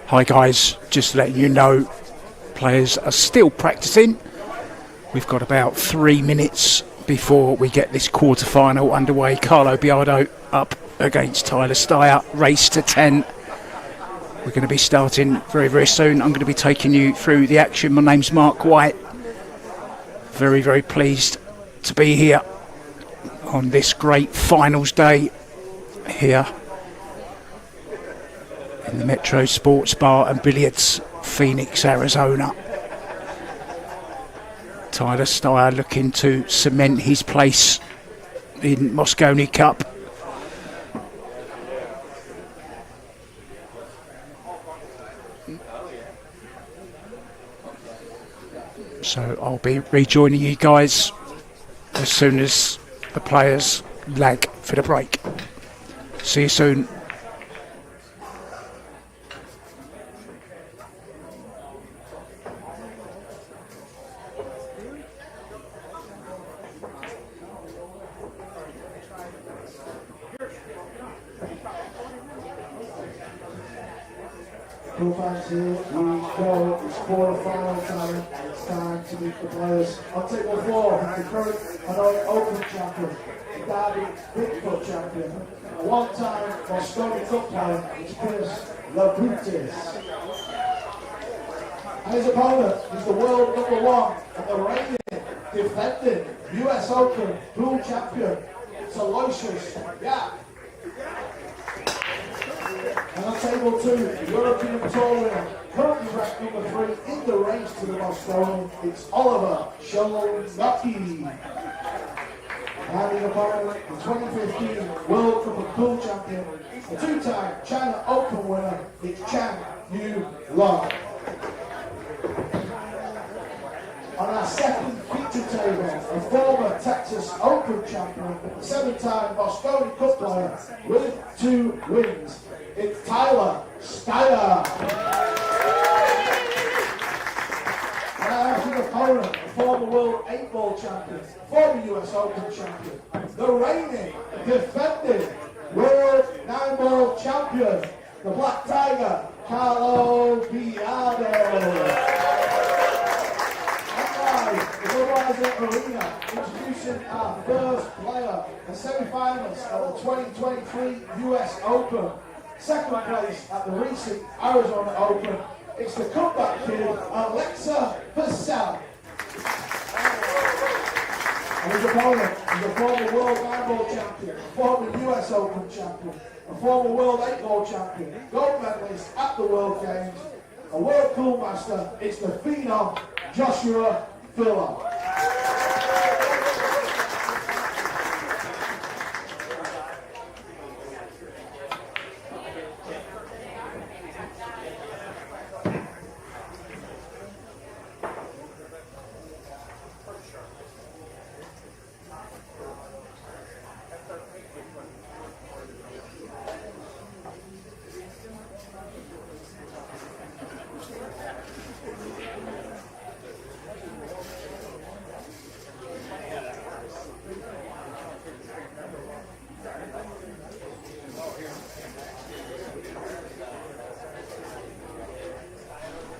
Hi guys, just letting you know, players are still practicing. We've got about 3 minutes before we get this quarter-final underway. Carlo Biado up against Tyler Styer, race to 10. We're going to be starting very, very soon. I'm going to be taking you through the action. My name's Mark White. Very, very pleased to be here on this great finals day here in the Metro Sportz Bar and Billiards, Phoenix, Arizona. Tyler Styer looking to cement his place in Mosconi Cup. So I'll be rejoining you guys as soon as the players lag for the break. See you soon. Here we go, it's quarter-final time. It's time to meet the players. On table 4, the current Hanoi Open champion, the Derby Bigfoot champion, a one-time Mosconi Cup player, it's Chris Labutis. And his opponent is the world #1 and the reigning, defending US Open pool champion, it's Aloysius Yap. And on table 2, the European Tour winner, currently ranked #3 in the race to the Mosconi, it's Oliver Sholnocki. And his opponent, the 2015 World Cup of Pool champion, the 2-time China Open winner, it's Chan Yu Long. On our second feature table, a former Texas Open champion, a 7-time Mosconi Cup player with 2 wins. It's Tyler Styer. And our his opponent, a former World 8-Ball champion, former US Open champion, the reigning, defending World 9-Ball champion, the Black Tiger, Carlo Biado. Arena, introducing our first player, the semi-finalist of the 2023 US Open. Second place at the recent Arizona Open. It's the comeback kid, Alexa Purcell. And his opponent is a former World 9-Ball champion, a former US Open champion, a former World 8-Ball champion, gold medalist at the World Games, a World Pool Master. It's the phenom, Joshua Filler.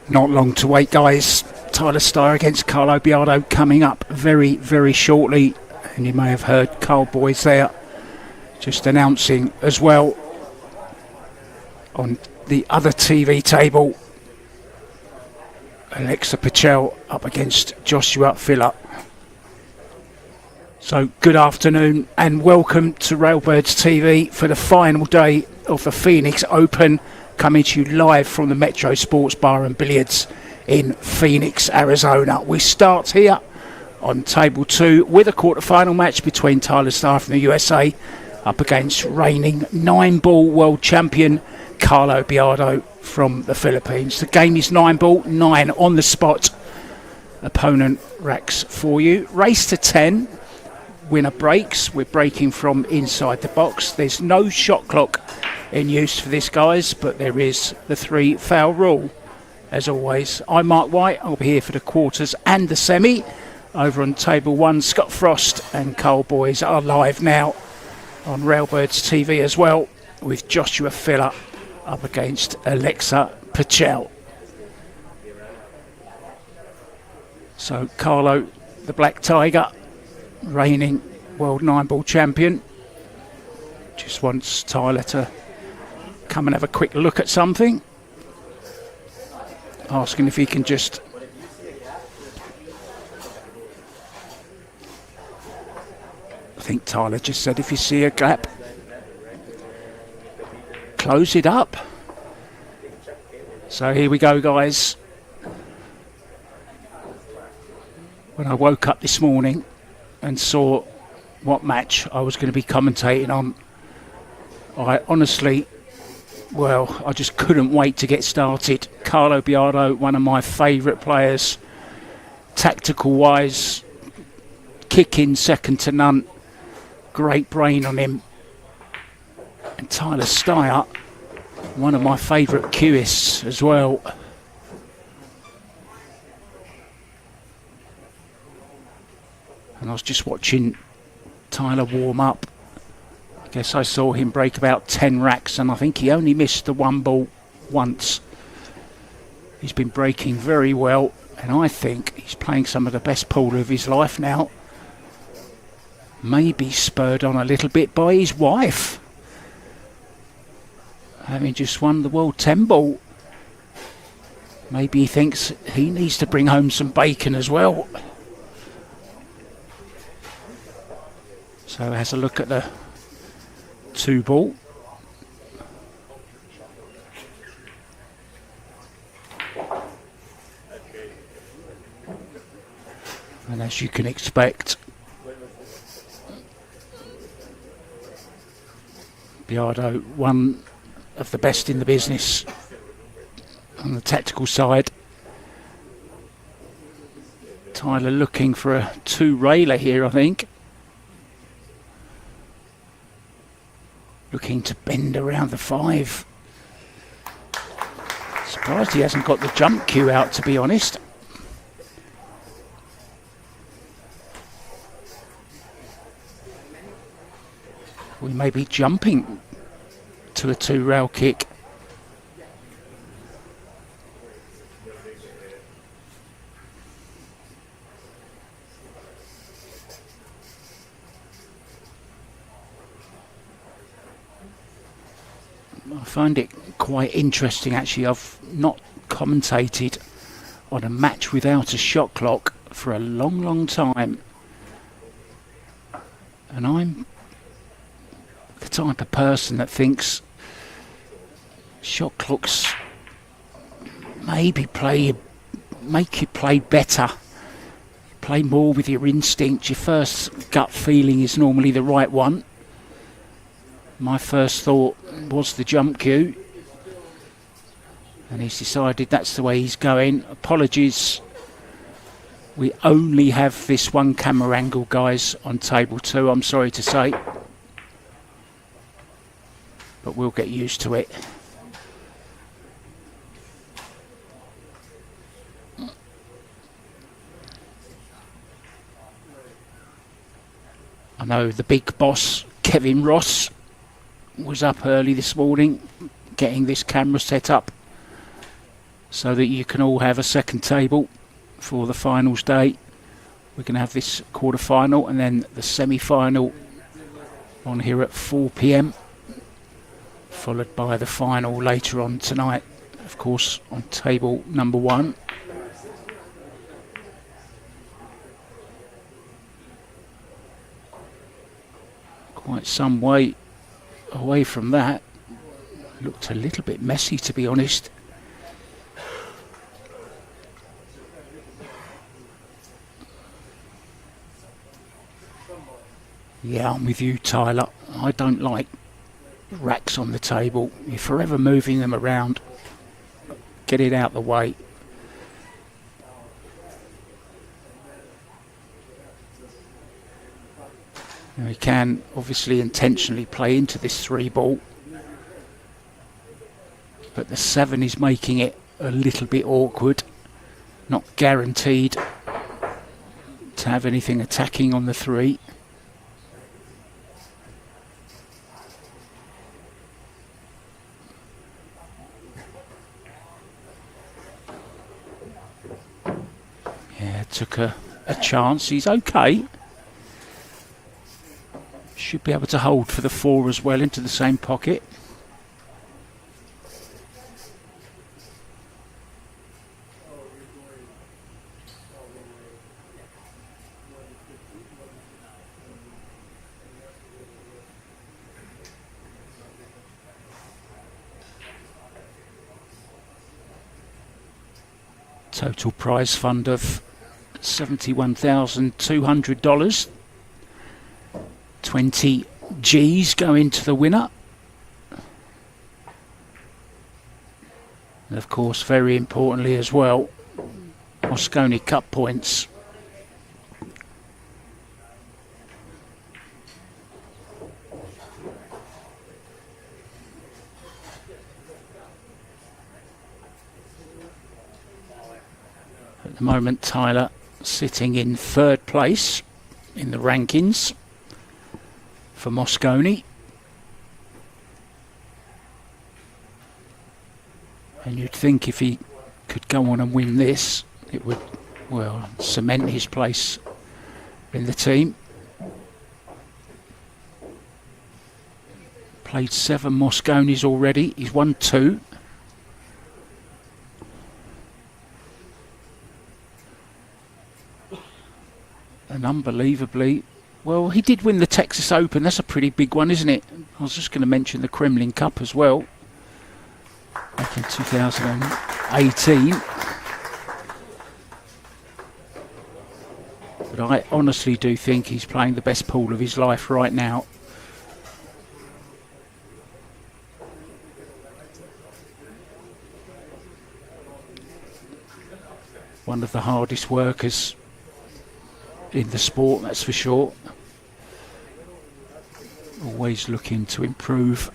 Not long to wait, guys. Tyler Styer against Carlo Biado coming up very, very shortly. And you may have heard Carl Boys there just announcing as well on the other TV table, Alexa Purcell up against Joshua Filler. So good afternoon and welcome to Railbirds TV for the final day of the Phoenix Open, coming to you live from the Metro Sportz Bar and Billiards in Phoenix, Arizona. We start here on table 2 with a quarter-final match between Tyler Styer from the USA up against reigning 9-ball world champion Carlo Biado from the Philippines. The game is 9-ball, 9 on the spot. Opponent racks for you. Race to 10. winner breaks. We're breaking from inside the box. There's no shot clock in use for this, guys, but there is the 3 foul rule. As always, I'm Mark White. I'll be here for the quarters and the semi. Over on table 1, Scott Frost and Cole Boys are live now on Railbirds TV as well, with Joshua Filler up against Alexa Pachel. So Carlo, the Black Tiger, reigning World 9-ball champion, just wants Tyler to come and have a quick look at something. Asking if he can just I think Tyler just said if you see a gap, close it up. So here we go, guys. When I woke up this morning and saw what match I was going to be commentating on, I honestly, I just couldn't wait to get started. Carlo Biado, one of my favourite players, tactical wise, kicking second to none, great brain on him. And Tyler Styer, one of my favourite cueists as well. And I was just watching Tyler warm up. I guess I saw him break about 10 racks, and I think he only missed the 1 ball once. He's been breaking very well, and I think he's playing some of the best pool of his life now. Maybe spurred on a little bit by his wife, having just won the World 10 ball. Maybe he thinks he needs to bring home some bacon as well. So has a look at the 2 ball. And as you can expect, Biado, one of the best in the business on the tactical side. Tyler looking for a 2-railer here, I think. Looking to bend around the 5. Surprised he hasn't got the jump cue out, to be honest. We may be jumping to a 2-rail kick. I find it quite interesting, actually. I've not commentated on a match without a shot clock for a long, long time. And I'm the type of person that thinks shot clocks maybe make you play better, play more with your instinct. Your first gut feeling is normally the right one. My first thought was the jump cue, and he's decided that's the way he's going. Apologies, we only have this one camera angle, guys, on table 2, I'm sorry to say, but we'll get used to it. I know the big boss, Kevin Ross, was up early this morning getting this camera set up so that you can all have a second table for the finals day. We're going to have this quarter final and then the semi-final on here at 4 p.m, followed by the final later on tonight, of course, on table number 1. Quite some way away from that. Looked a little bit messy, to be honest. Yeah, I'm with you, Tyler. I don't like racks on the table. You're forever moving them around. Get it out the way. Now he can obviously intentionally play into this 3 ball, but the 7 is making it a little bit awkward. Not guaranteed to have anything attacking on the 3. Yeah, took a chance. He's okay. Should be able to hold for the 4 as well into the same pocket. Total prize fund of $71,200. 20 G's go into the winner. And of course, very importantly as well, Moscone Cup points. At the moment, Tyler sitting in 3rd place in the rankings for Moscone. And you'd think if he could go on and win this, it would, well, cement his place in the team. Played 7 Moscones already. He's won 2. And unbelievably, well, he did win the Texas Open. That's a pretty big one, isn't it? I was just going to mention the Kremlin Cup as well, back in 2018. But I honestly do think he's playing the best pool of his life right now. One of the hardest workers in the sport, that's for sure. Always looking to improve.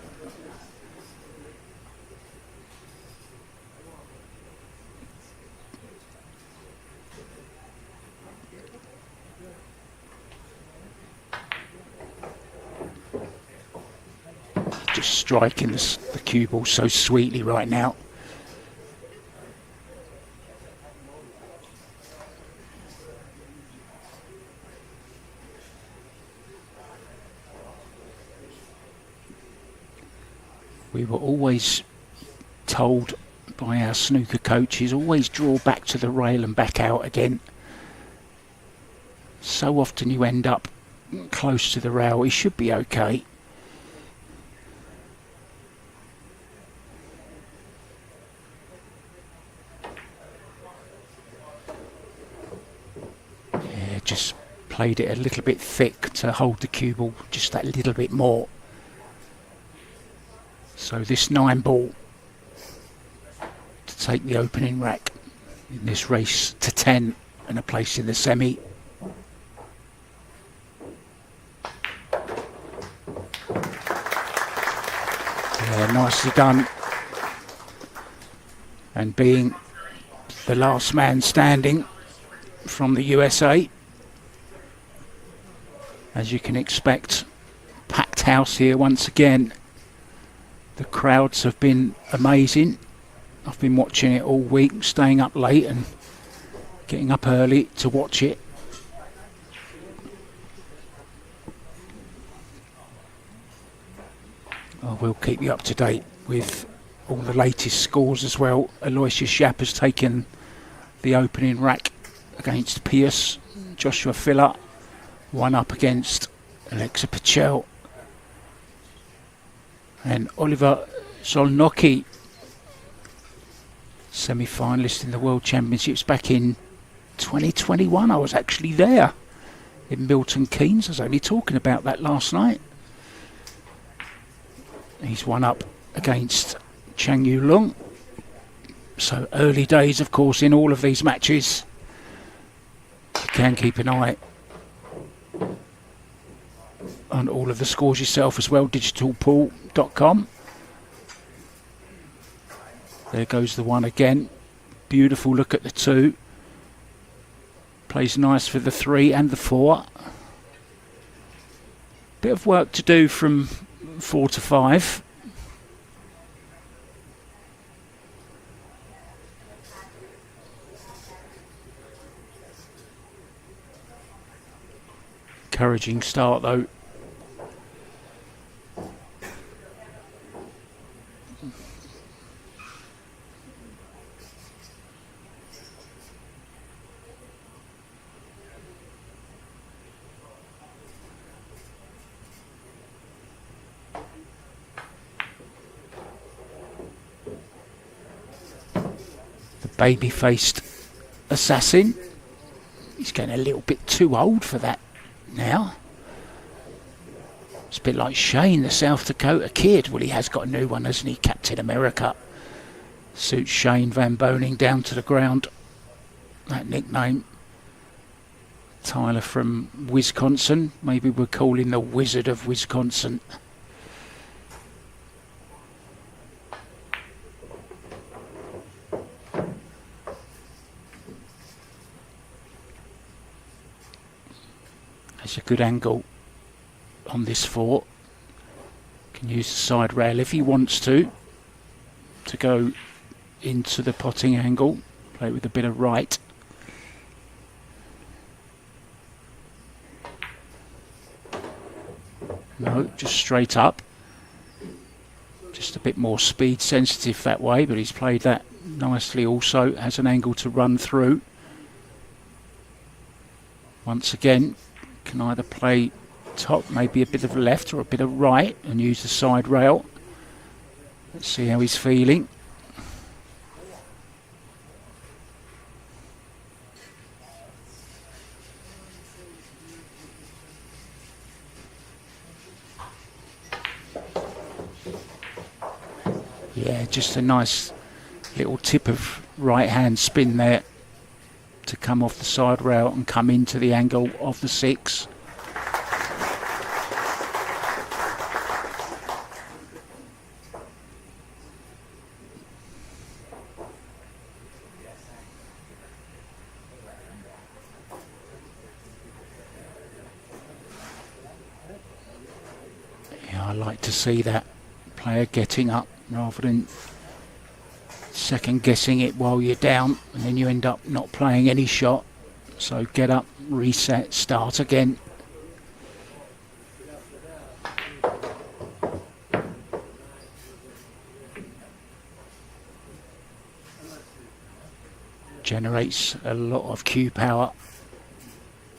Just striking the cue ball so sweetly right now. We were always told by our snooker coaches, always draw back to the rail and back out again. So often you end up close to the rail. He should be okay. Yeah, just played it a little bit thick to hold the cue ball just that little bit more. So this 9 ball to take the opening rack in this race to 10 and a place in the semi. Yeah, nicely done. And being the last man standing from the USA, as you can expect, packed house here once again. The crowds have been amazing. I've been watching it all week, staying up late and getting up early to watch it. I will keep you up to date with all the latest scores as well. Aloysius Yap has taken the opening rack against Pierce. Joshua Filler one up against Alexa Pachel. And Oliver Zolnocki, semi-finalist in the World Championships back in 2021. I was actually there in Milton Keynes. I was only talking about that last night. He's one up against Chang Yu Long. So early days, of course, in all of these matches. You can keep an eye on all of the scores yourself as well, digitalpool.com. There goes the one again. Beautiful look at the 2. Plays nice for the 3 and the 4. Bit of work to do from 4 to 5. Encouraging start though. The baby-faced assassin. He's getting a little bit too old for that now. It's a bit like Shane, the South Dakota kid. Well, he has got a new one, hasn't he? Captain America. Suits Shane Van Boning down to the ground. That nickname. Tyler from Wisconsin. Maybe we're calling the Wizard of Wisconsin. That's a good angle on this 4. Can use the side rail if he wants to go into the potting angle. Play with a bit of right. No, just straight up. Just a bit more speed sensitive that way, but he's played that nicely also. Has an angle to run through. Once again, can either play top, maybe a bit of left or a bit of right, and use the side rail. Let's see how he's feeling. Yeah, just a nice little tip of right hand spin there to come off the side rail and come into the angle of the 6. Yeah, I like to see that player getting up rather than second guessing it while you're down, and then you end up not playing any shot. So get up, reset, start again. Generates a lot of cue power.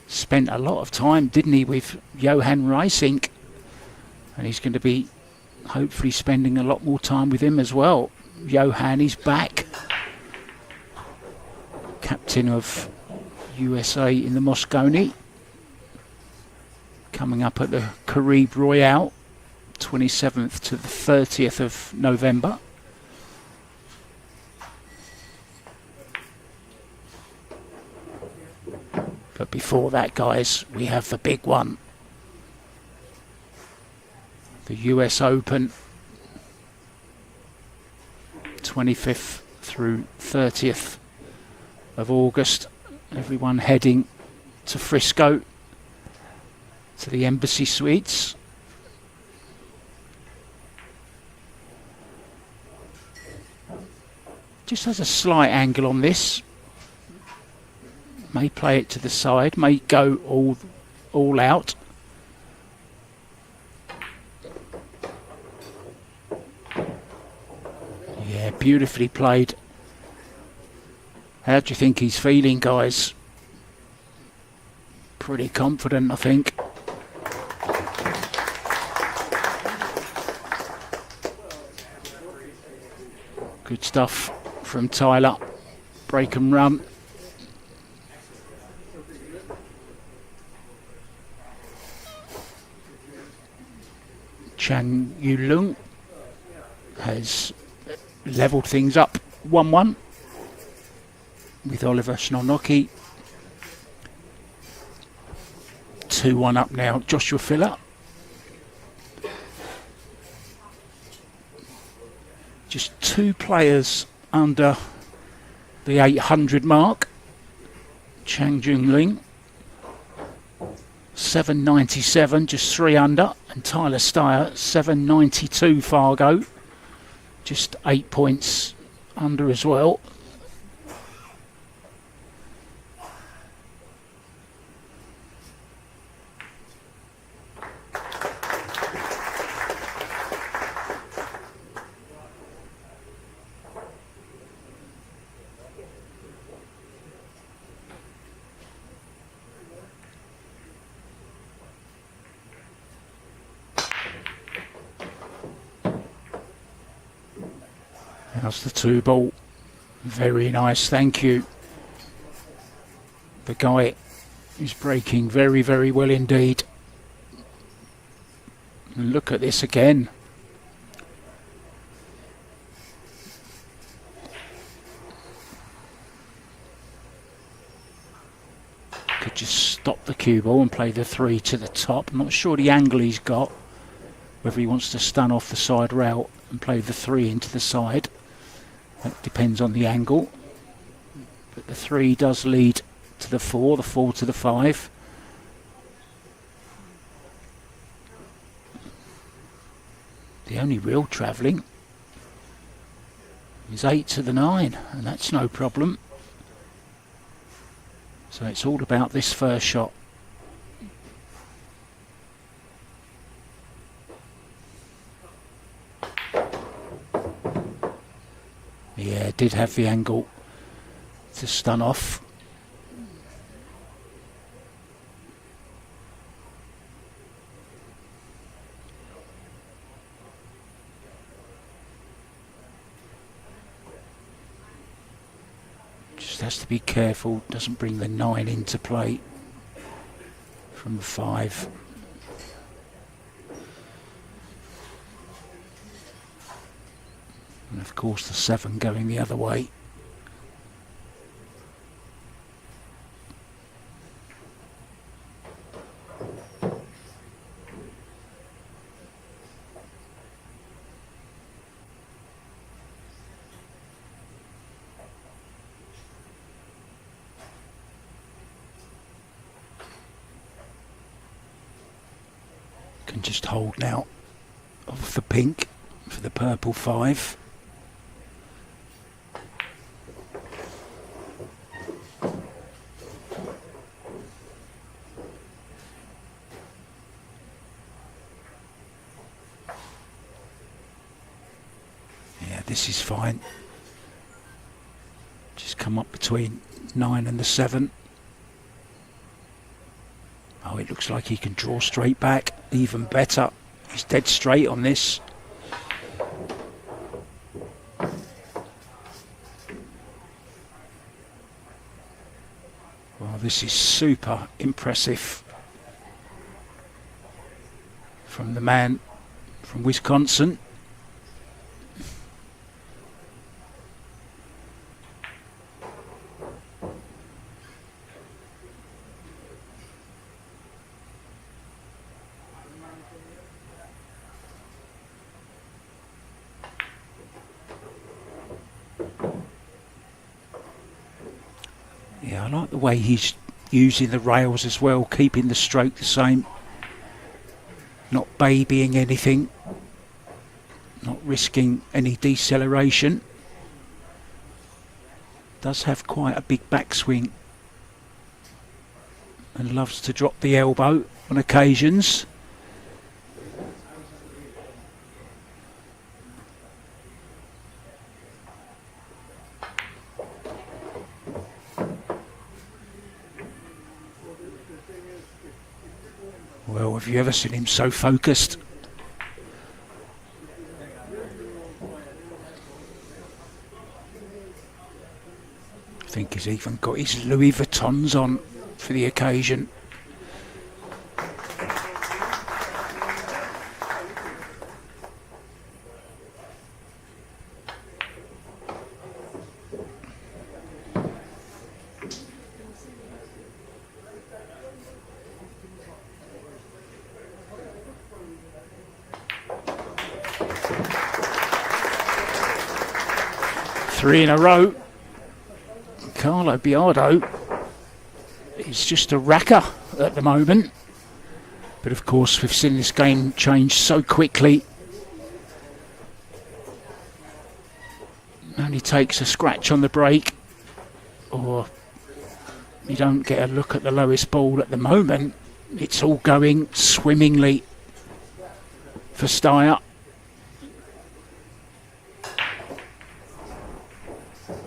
Spent a lot of time, didn't he, with Johan Reisink, and he's going to be hopefully spending a lot more time with him as well. Johan is back, captain of USA in the Moscone, coming up at the Caribe Royale, 27th to the 30th of November. But before that, guys, we have the big one, the US Open, 25th through 30th of August. Everyone heading to Frisco, to the Embassy Suites. Just has a slight angle on this. May play it to the side, may go all out. Yeah, beautifully played. How do you think he's feeling, guys? Pretty confident, I think. Good stuff from Tyler. Break and run. Chan Yulung has levelled things up 1-1 with Oliver Snornoki. 2-1 up now, Joshua Filler. 2 players under the 800 mark. Chang Jung-Ling, 797, just 3 under, and Tyler Styer, 792 Fargo, just 8 points under as well. How's the 2 ball? Very nice, thank you. The guy is breaking very, very well indeed. And look at this again. Could just stop the cue ball and play the 3 to the top. I'm not sure the angle he's got, whether he wants to stun off the side route and play the 3 into the side. That depends on the angle. But the 3 does lead to the 4 to the 5. The only real travelling is 8 to the 9, and that's no problem. So it's all about this first shot. Yeah, did have the angle to stun off. Just has to be careful, doesn't bring the 9 into play from the 5. And of course the 7 going the other way. Can just hold now off the pink for the purple 5. This is fine. Just come up between 9 and the 7. Oh, it looks like he can draw straight back. Even better. He's dead straight on this. Well, this is super impressive from the man from Wisconsin. Yeah, I like the way he's using the rails as well, keeping the stroke the same, not babying anything, not risking any deceleration. Does have quite a big backswing and loves to drop the elbow on occasions. Well, have you ever seen him so focused? I think he's even got his Louis Vuittons on for the occasion. 3 in a row. Carlo Biado is just a racker at the moment. But of course, we've seen this game change so quickly. Only takes a scratch on the break, or you don't get a look at the lowest ball at the moment. It's all going swimmingly for Styer.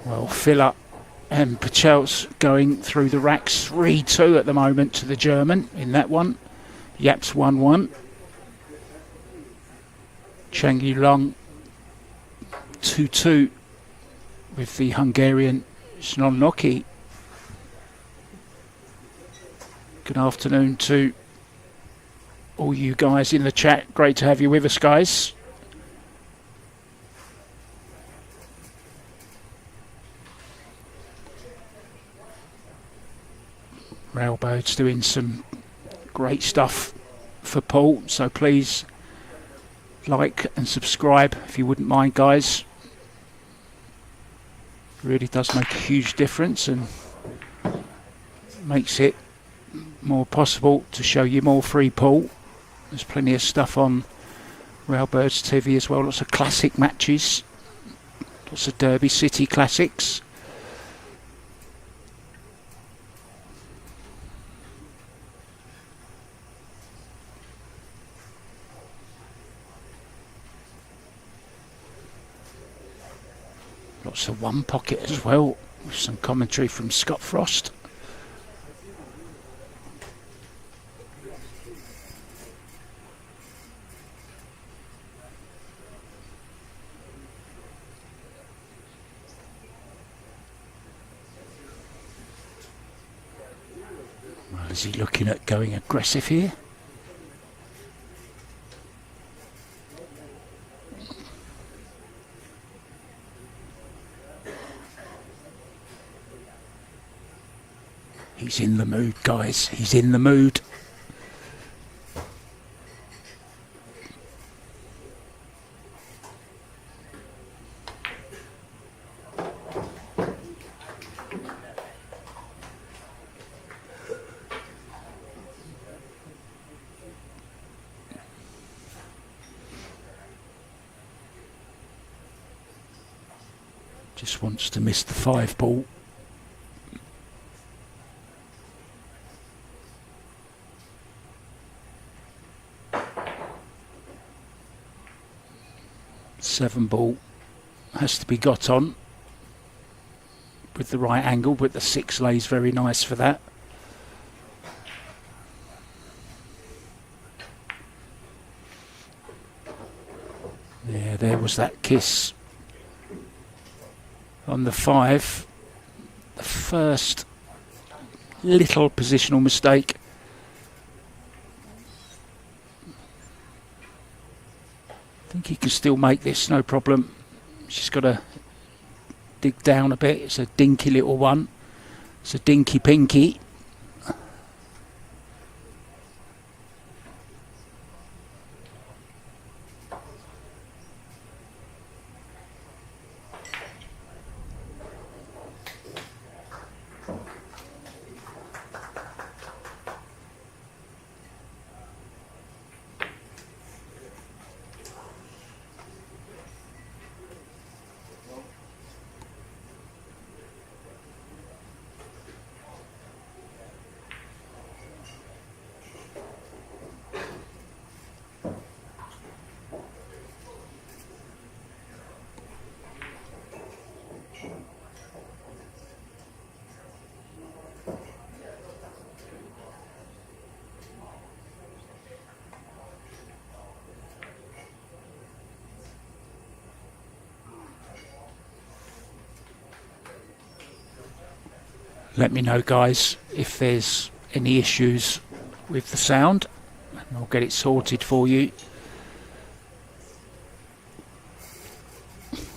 Well, Filler and Pachel's going through the racks. 3-2 at the moment to the German in that one. Yap's 1-1. Chang Yulong 2-2 with the Hungarian Snonnoki. Good afternoon to all you guys in the chat. Great to have you with us, guys. Railboat's doing some great stuff for Paul, so please like and subscribe if you wouldn't mind, guys. Really does make a huge difference and makes it more possible to show you more free Paul. There's plenty of stuff on Railbirds TV as well, lots of classic matches, lots of Derby City classics. Lots of One Pocket as well, with some commentary from Scott Frost. Well, is he looking at going aggressive here? He's in the mood, guys. He's in the mood. Just wants to miss the 5 ball. Seven ball has to be got on with the right angle, but the 6 lays very nice for that. Yeah, there was that kiss on the 5. The first little positional mistake. I think he can still make this, no problem. She's got to dig down a bit. It's a dinky little one. It's a dinky pinky. Let me know, guys, if there's any issues with the sound, and I'll get it sorted for you.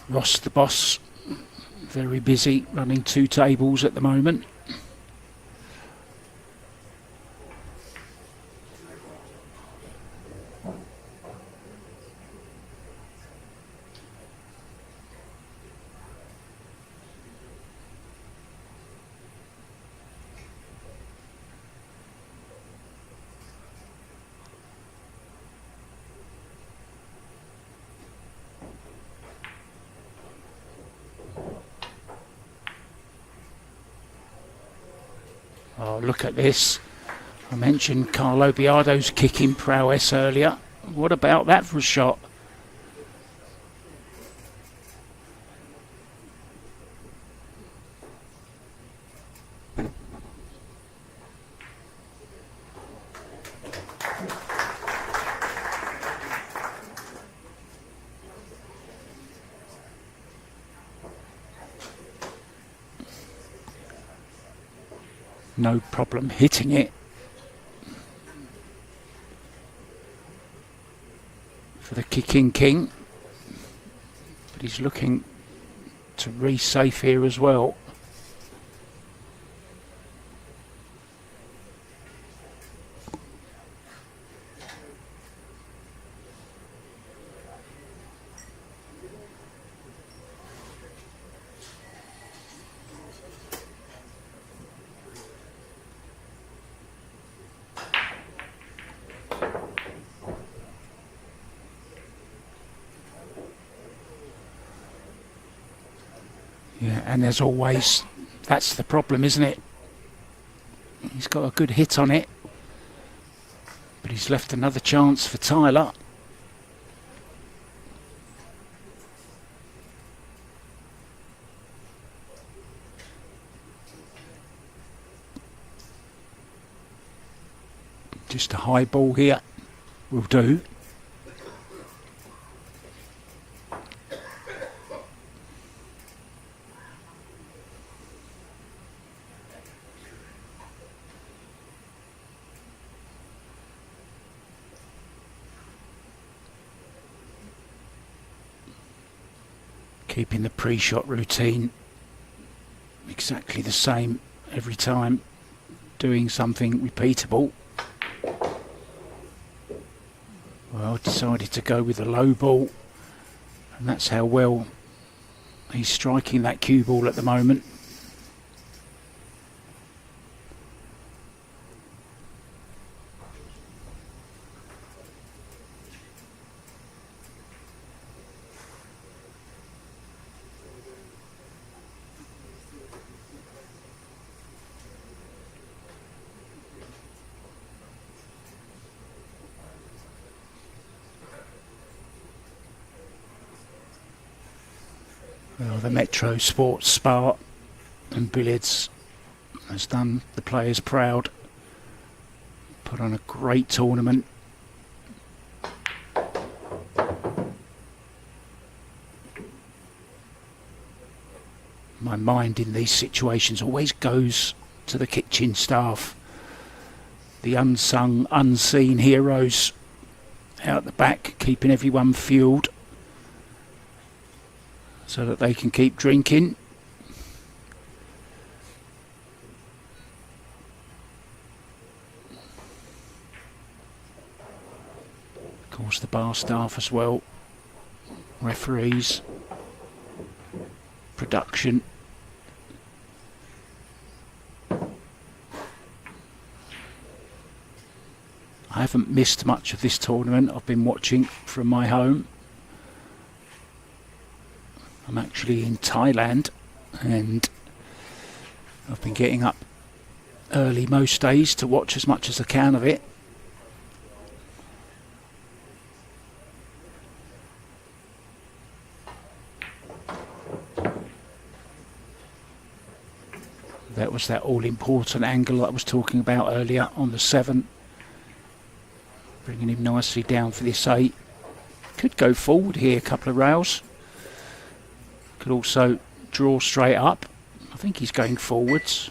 Ross the boss, very busy running 2 tables at the moment. Oh, look at this. I mentioned Carlo Biado's kicking prowess earlier. What about that for a shot? No problem hitting it. For the kicking king. But he's looking to re-safe here as well. Yeah, and as always, that's the problem, isn't it? He's got a good hit on it, but he's left another chance for Tyler. Just a high ball here will do. Keeping the pre-shot routine exactly the same every time, doing something repeatable. Well, decided to go with the low ball, and that's how well he's striking that cue ball at the moment. Well, the Metro Sportz Bar and Billiards has done the players proud. Put on a great tournament. My mind in these situations always goes to the kitchen staff. The unsung, unseen heroes out the back, keeping everyone fueled, so that they can keep drinking. Of course, the bar staff as well, referees, production. I haven't missed much of this tournament. I've been watching from my home. I'm actually in Thailand, and I've been getting up early most days to watch as much as I can of it. That was that all-important angle that I was talking about earlier on the 7. Bringing him nicely down for this 8. Could go forward here a couple of rails. Could also draw straight up. I think he's going forwards.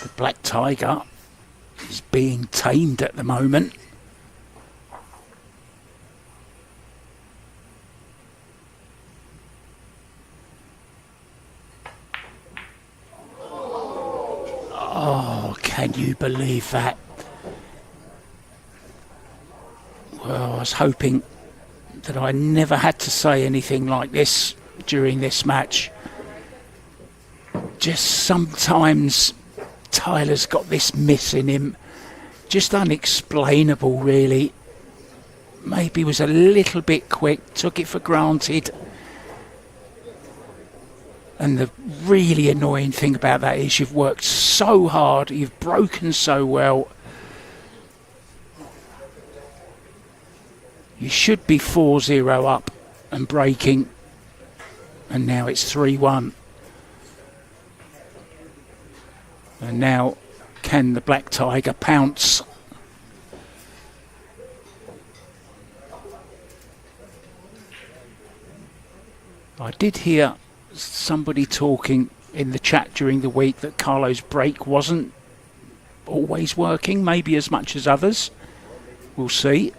The Black Tiger is being tamed at the moment. Oh, can you believe that? Well, I was hoping that I never had to say anything like this during this match. Just sometimes Tyler's got this miss in him. Just unexplainable, really. maybe was a little bit quick, took it for granted. And the really annoying thing about that is you've worked so hard, you've broken so well. You should be 4-0 up and breaking, and now it's 3-1. And now, can the Black Tiger pounce? I did hear somebody talking in the chat during the week that Carlo's break wasn't always working, maybe as much as others. We'll see.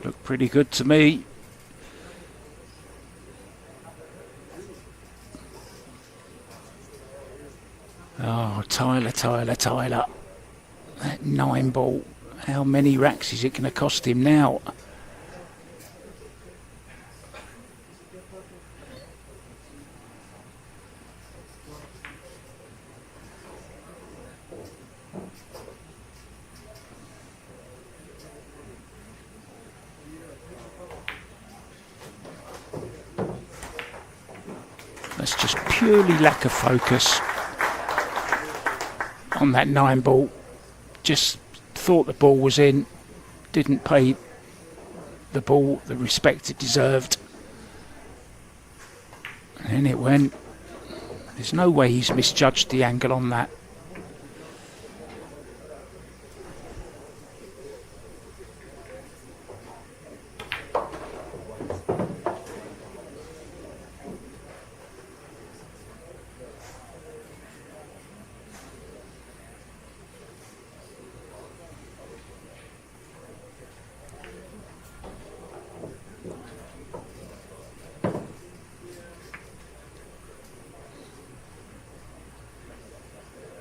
Looked pretty good to me. Oh, Tyler. That 9 ball. How many racks is it going to cost him now? That's just purely lack of focus on that 9 ball. Just thought the ball was in, didn't pay the ball the respect it deserved, and it went. There's no way he's misjudged the angle on that.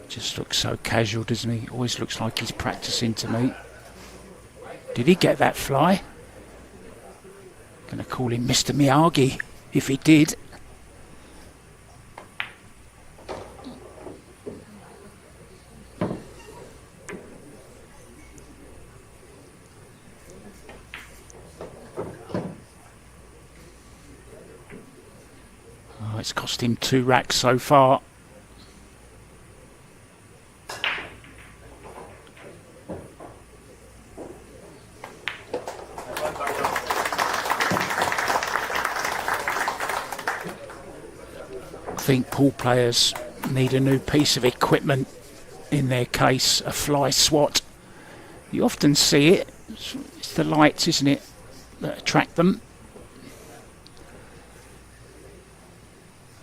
Just looks so casual, doesn't he? Always looks like he's practicing to me. Did he get that fly? Gonna call him Mr. Miyagi if he did. Oh, it's cost him 2 racks so far. I think pool players need a new piece of equipment in their case, a fly swat. You often see it. It's the lights, isn't it, that attract them.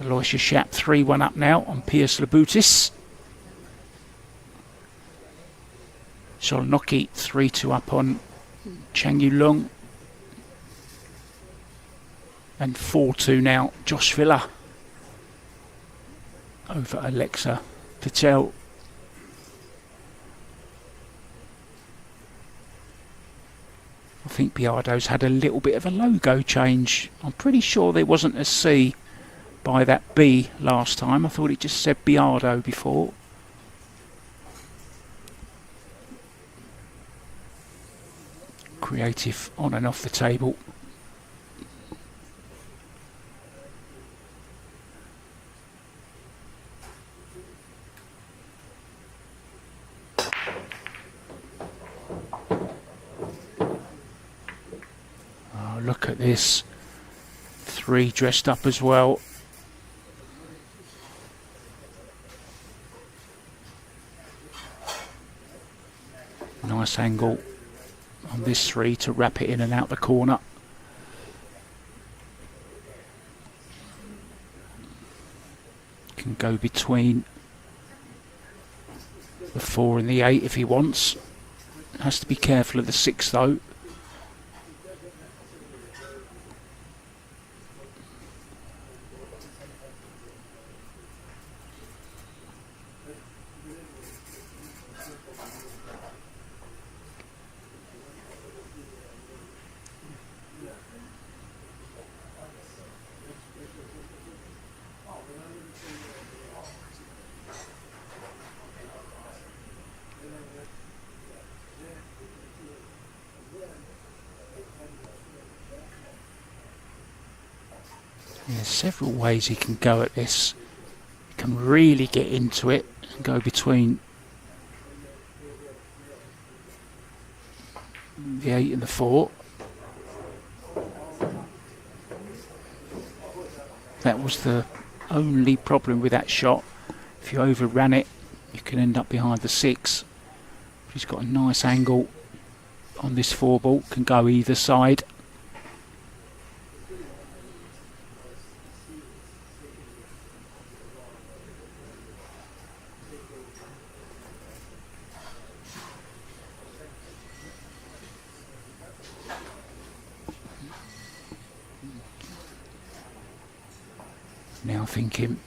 Aloysius Shap 3-1 up now on Piers Labutis. Solnoki 3-2 up on Chang Yulong. And 4-2 now, Josh Villa over Alexa Patel. I think Biado's had a little bit of a logo change. I'm pretty sure there wasn't a C by that B last time. I thought it just said Biado before. Creative on and off the table. Look at this. 3 dressed up as well. Nice angle on this 3 to wrap it in and out the corner. Can go between the 4 and the 8 if he wants. Has to be careful of the 6 though. There's several ways he can go at this. He can really get into it and go between the 8 and the 4. That was the only problem with that shot. If you overran it, you can end up behind the 6. But he's got a nice angle on this 4 ball, can go either side. Now thinking,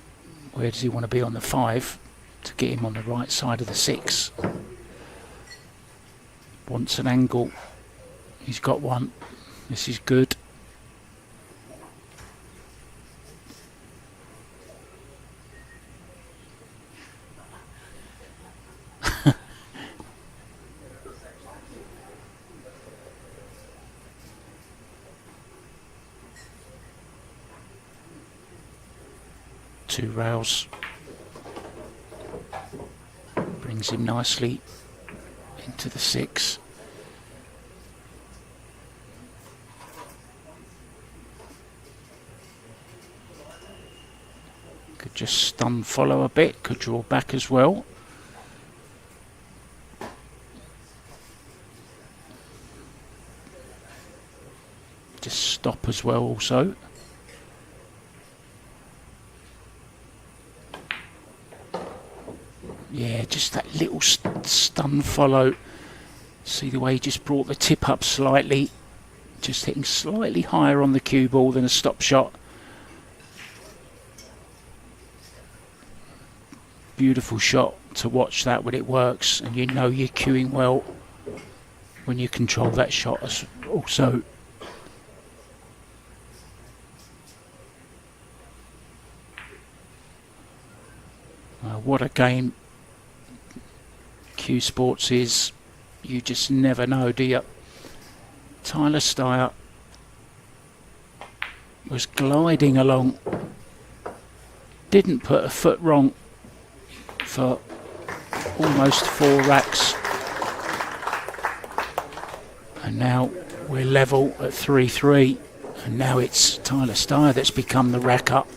where does he want to be on the 5 to get him on the right side of the 6? Wants an angle. He's got one. This is good. Two rails. Brings him nicely into the 6. Could just stun follow a bit, could draw back as well. Just stop as well also. Yeah, just that little stun follow. See the way he just brought the tip up slightly. Just hitting slightly higher on the cue ball than a stop shot. Beautiful shot to watch that when it works, and you know you're cueing well when you control that shot also. What a game Cue Sportz is. You just never know, do you? Tyler Styer was gliding along, didn't put a foot wrong for almost 4 racks, and now we're level at 3-3, and now it's Tyler Styer that's become the rack up.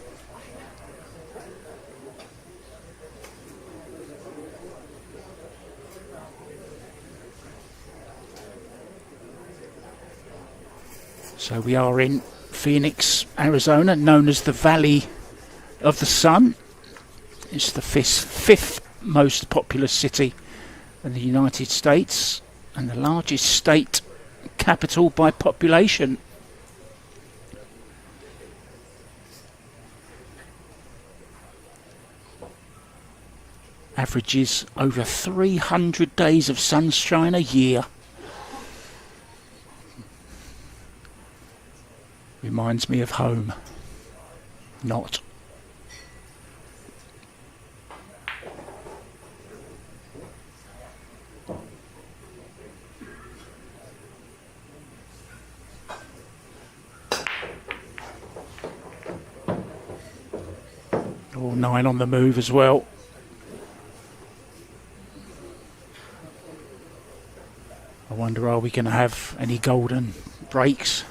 So we are in Phoenix, Arizona, known as the Valley of the Sun. It's the fifth most populous city in the United States and the largest state capital by population. Averages over 300 days of sunshine a year. Reminds me of home. Not. All 9 on the move as well. I wonder, are we going to have any golden breaks?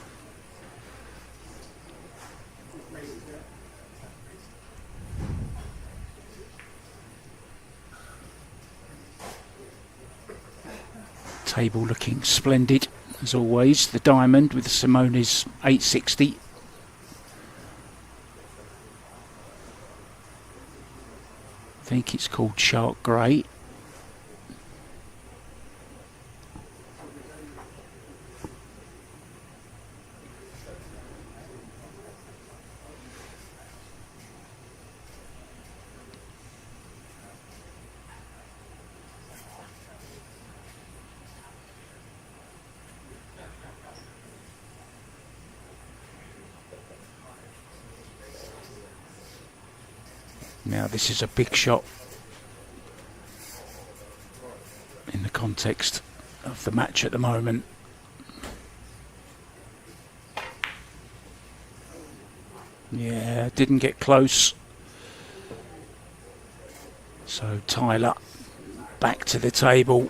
Table looking splendid as always. The diamond with the Simone's 860. I think it's called Shark Grey. Now this is a big shot in the context of the match at the moment. Yeah, didn't get close. So Tyler back to the table.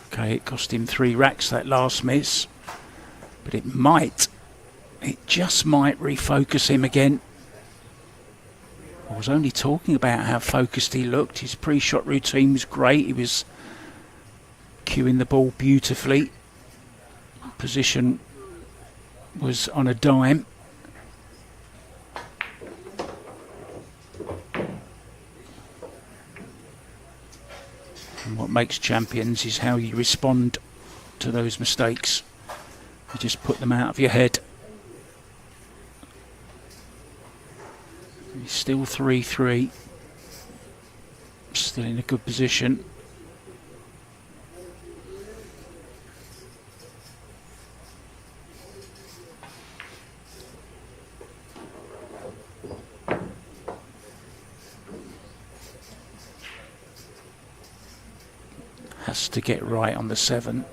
Okay, it cost him 3 racks, that last miss. But it just might refocus him again. I was only talking about how focused he looked. His pre-shot routine was great. He was cueing the ball beautifully. Position was on a dime. And what makes champions is how you respond to those mistakes. You just put them out of your head. He's still 3-3. Still in a good position. Has to get right on the 7.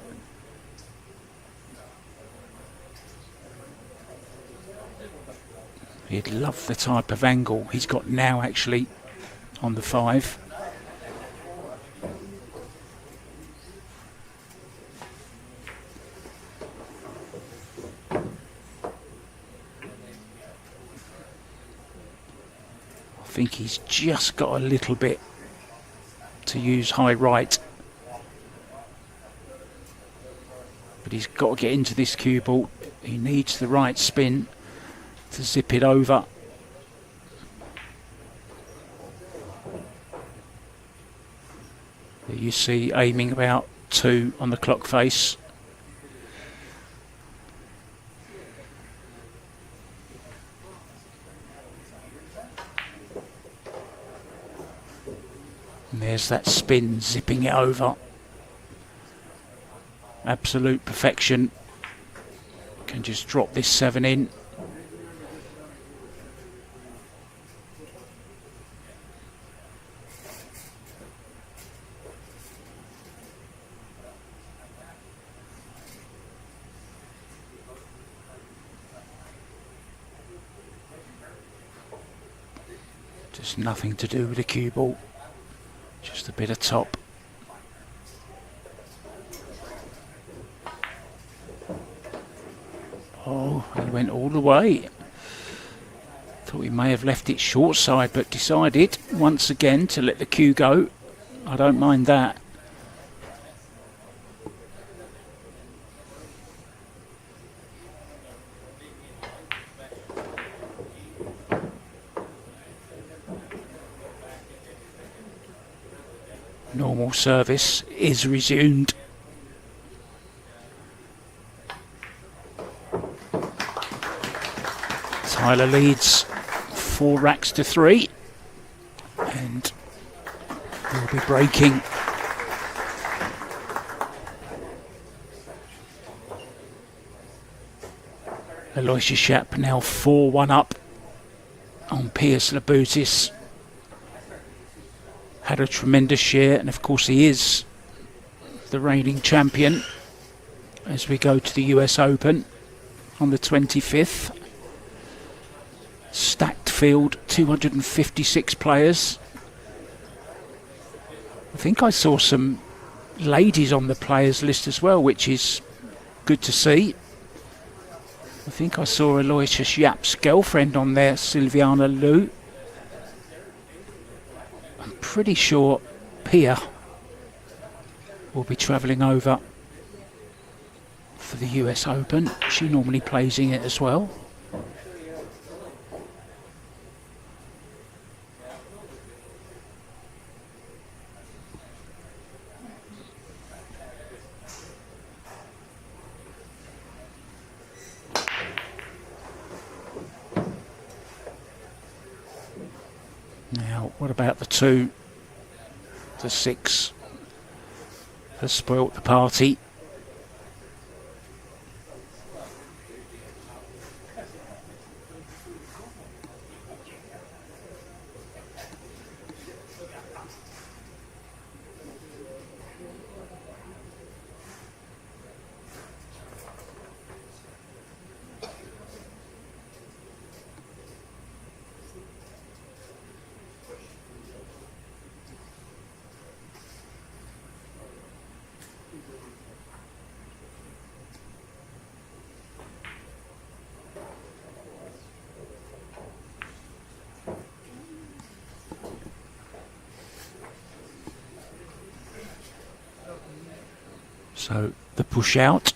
He'd love the type of angle he's got now actually on the 5. I think he's just got a little bit to use high right. But he's got to get into this cue ball. He needs the right spin to zip it over. There you see aiming about 2 on the clock face. And there's that spin zipping it over. Absolute perfection. Can just drop this 7 in. Just nothing to do with the cue ball. Just a bit of top. Oh, he went all the way. Thought he may have left it short side, but decided once again to let the cue go. I don't mind that. Normal service is resumed. Tyler leads 4 racks to 3 and will be breaking. Aloysius Schaap now 4-1 up on Piers Laboutis. Had a tremendous share, and of course he is the reigning champion as we go to the US Open on the 25th. Stacked field, 256 players. I think I saw some ladies on the players list as well, which is good to see. I think I saw Aloysius Schaap's girlfriend on there, Silviana Liu. I'm pretty sure Pia will be travelling over for the US Open. She normally plays in it as well. Now, what about the 2? The 6 has spoilt the party. So the push out,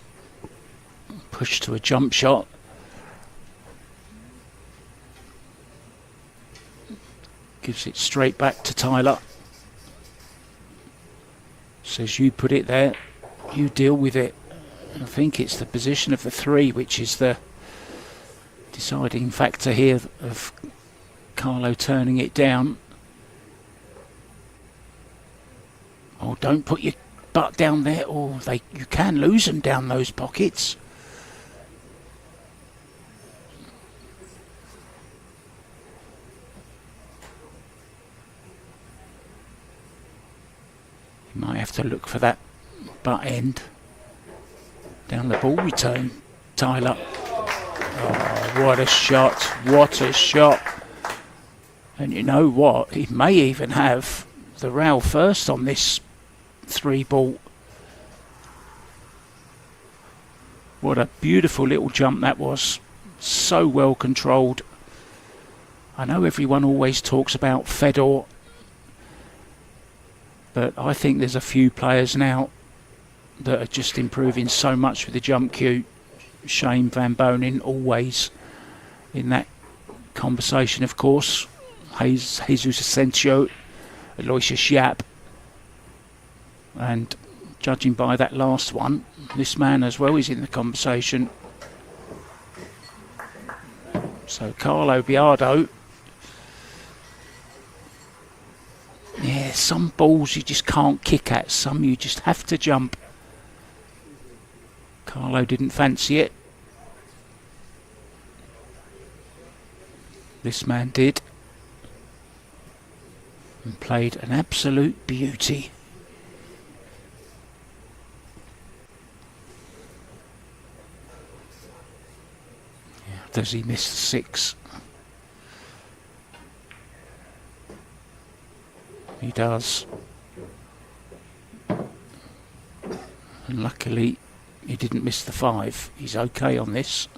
push to a jump shot. Gives it straight back to Tyler. Says you put it there, you deal with it. I think it's the position of the 3 which is the deciding factor here of Carlo turning it down. Oh, don't put your butt down there, or you can lose them down those pockets. You might have to look for that butt end. Down the ball return, Tyler. Oh, what a shot, what a shot. And you know what, he may even have the rail first on this 3 ball. What a beautiful little jump that was. So well controlled. I know everyone always talks about Fedor, but I think there's a few players now that are just improving so much with the jump cue. Shane Van Bonen always in that conversation, of course. Jesus Asensio, Aloysius Yap, and judging by that last one, this man as well is in the conversation. So Carlo Biado. Yeah, some balls you just can't kick at, some you just have to jump. Carlo didn't fancy it. This man did. And played an absolute beauty. Yeah, does he miss the 6? He does. And luckily he didn't miss the 5. He's okay on this.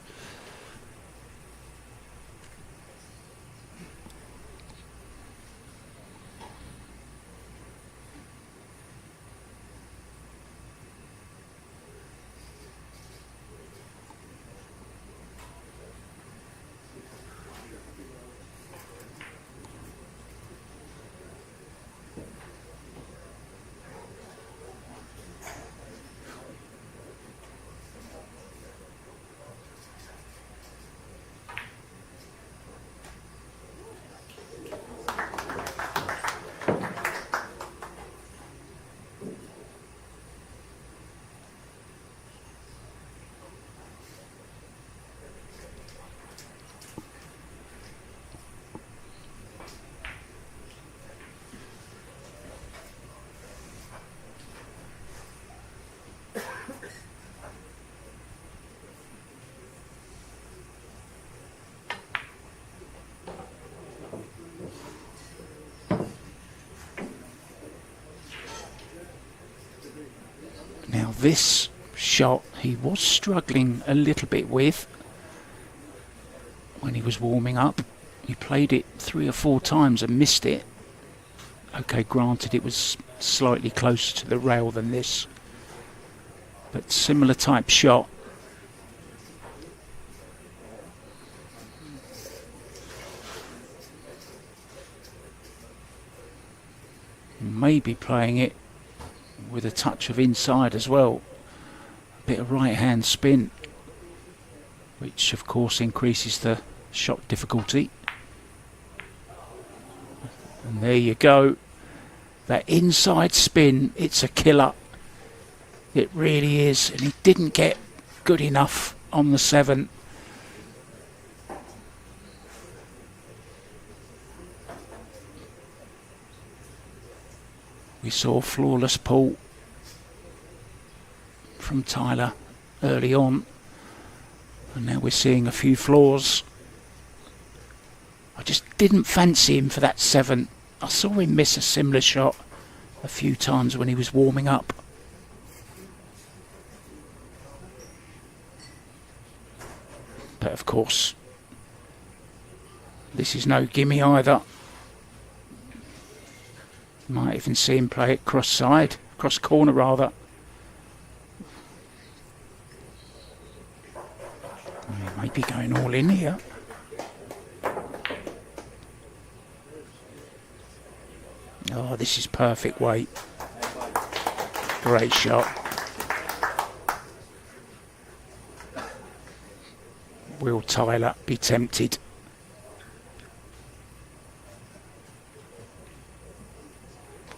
Now this shot he was struggling a little bit with when he was warming up. He played it 3 or 4 times and missed it. Okay, granted it was slightly closer to the rail than this, but similar type shot. Maybe playing it with a touch of inside as well. A bit of right hand spin, which of course increases the shot difficulty. And there you go. That inside spin, it's a killer. It really is. And he didn't get good enough on the 7. We saw flawless pull from Tyler early on, and now we're seeing a few flaws. I just didn't fancy him for that 7. I saw him miss a similar shot a few times when he was warming up. But of course, this is no gimme either. Might even see him play it cross corner rather. be going all in here. Oh, this is perfect weight. Great shot. Will Tyler be tempted?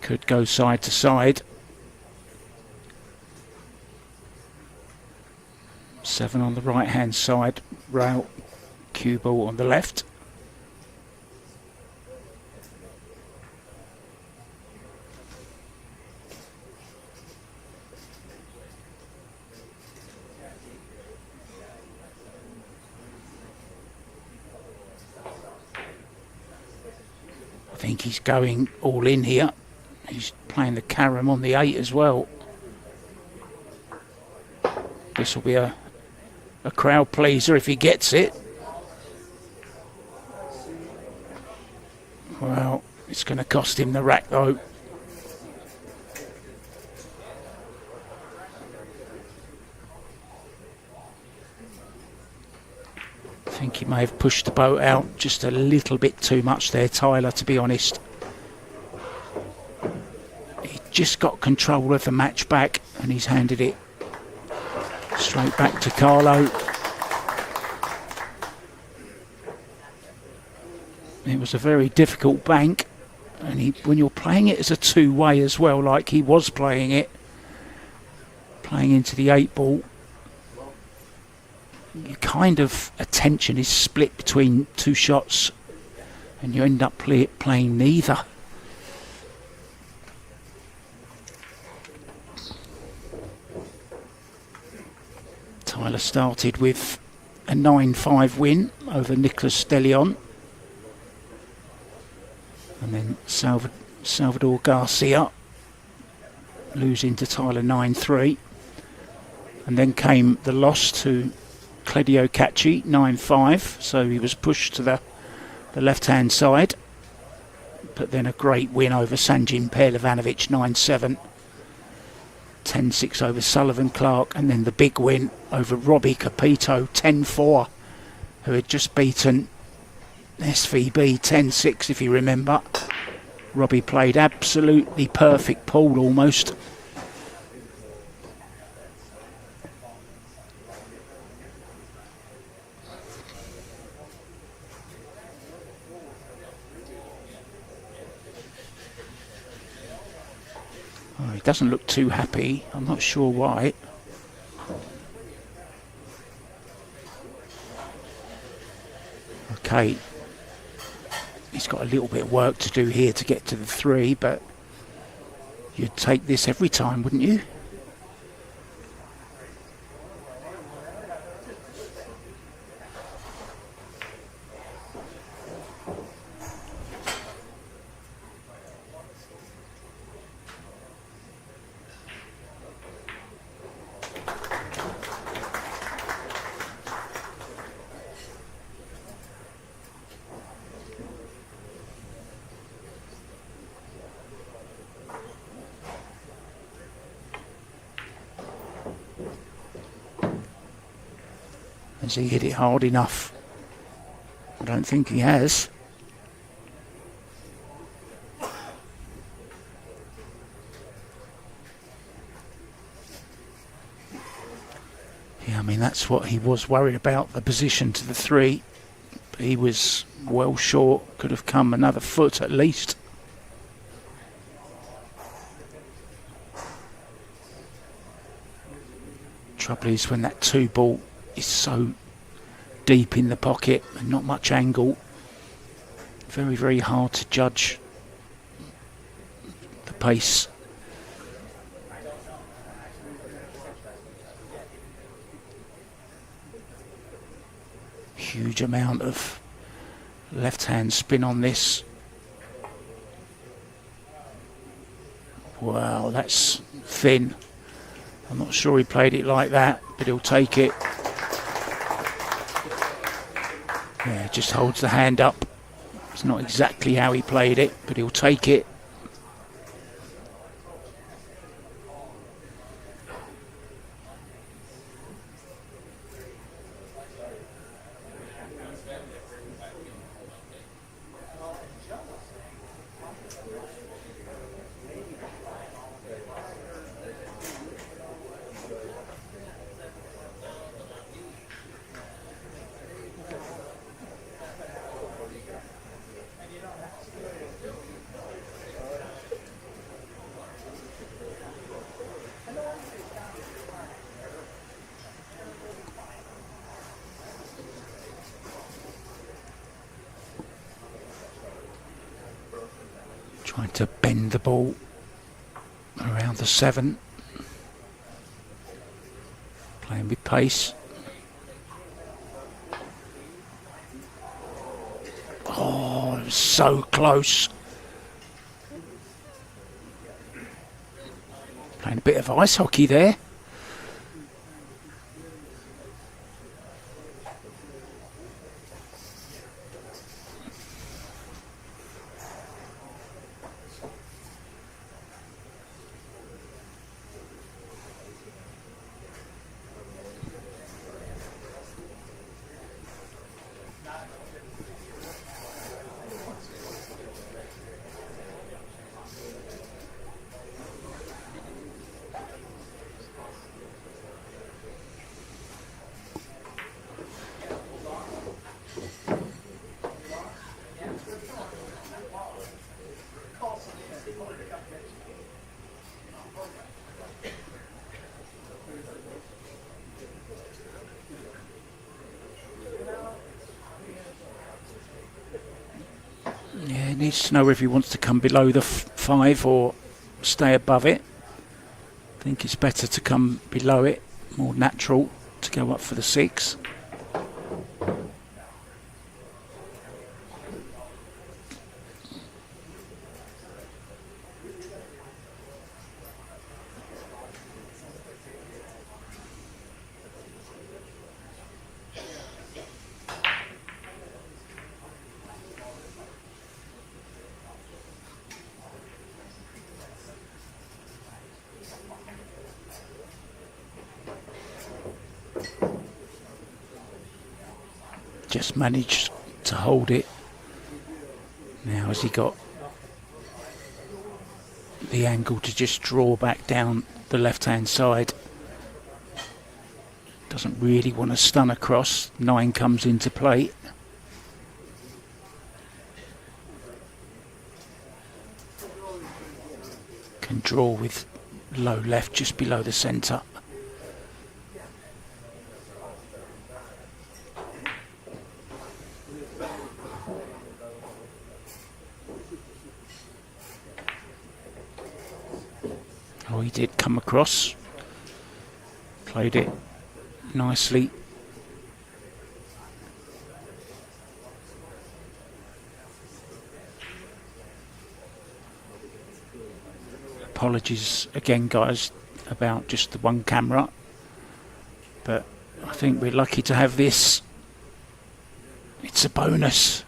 Could go side to side. 7 on the right hand side, rail, cue ball on the left. I think he's going all in here. He's playing the carom on the 8 as well. This will be a crowd pleaser if he gets it. Well, it's going to cost him the rack though. I think he may have pushed the boat out just a little bit too much there, Tyler, to be honest. He just got control of the match back and he's handed it straight back to Carlo. It was a very difficult bank, and when you're playing it as a two-way as well, like he was playing it, playing into the 8 ball, you kind of attention is split between 2 shots, and you end up playing neither. Tyler started with a 9-5 win over Nicholas Delion. And then Salvador Garcia losing to Tyler 9-3. And then came the loss to Claudio Cacci 9-5. So he was pushed to the left-hand side. But then a great win over Sanjin Perlivanovic 9-7. 10-6 over Sullivan Clark, and then the big win over Robbie Capito 10-4, who had just beaten SVB 10-6 if you remember. Robbie played absolutely perfect pool almost. Oh, he doesn't look too happy. I'm not sure why. Okay. He's got a little bit of work to do here to get to the 3, but you'd take this every time, wouldn't you? Has he hit it hard enough? I don't think he has. Yeah, I mean, that's what he was worried about, the position to the 3. But he was well short, could have come another foot at least. Trouble is when that 2 ball is so deep in the pocket and not much angle, very, very hard to judge the pace. Huge amount of left-hand spin on this. Wow, that's thin. I'm not sure he played it like that, but he'll take it. Yeah, just holds the hand up. It's not exactly how he played it, but he'll take it. Trying to bend the ball around the 7. Playing with pace. Oh, it was so close. Playing a bit of ice hockey there. Yeah, he needs to know if he wants to come below the 5 or stay above it. I think it's better to come below it, more natural to go up for the 6. Just managed to hold it. Now has he got the angle to just draw back down the left hand side? Doesn't really want to stun across. 9 comes into play. Can draw with low left just below the centre. Oh, he did come across. Played it nicely. Apologies again, guys, about just the one camera. But I think we're lucky to have this. It's a bonus.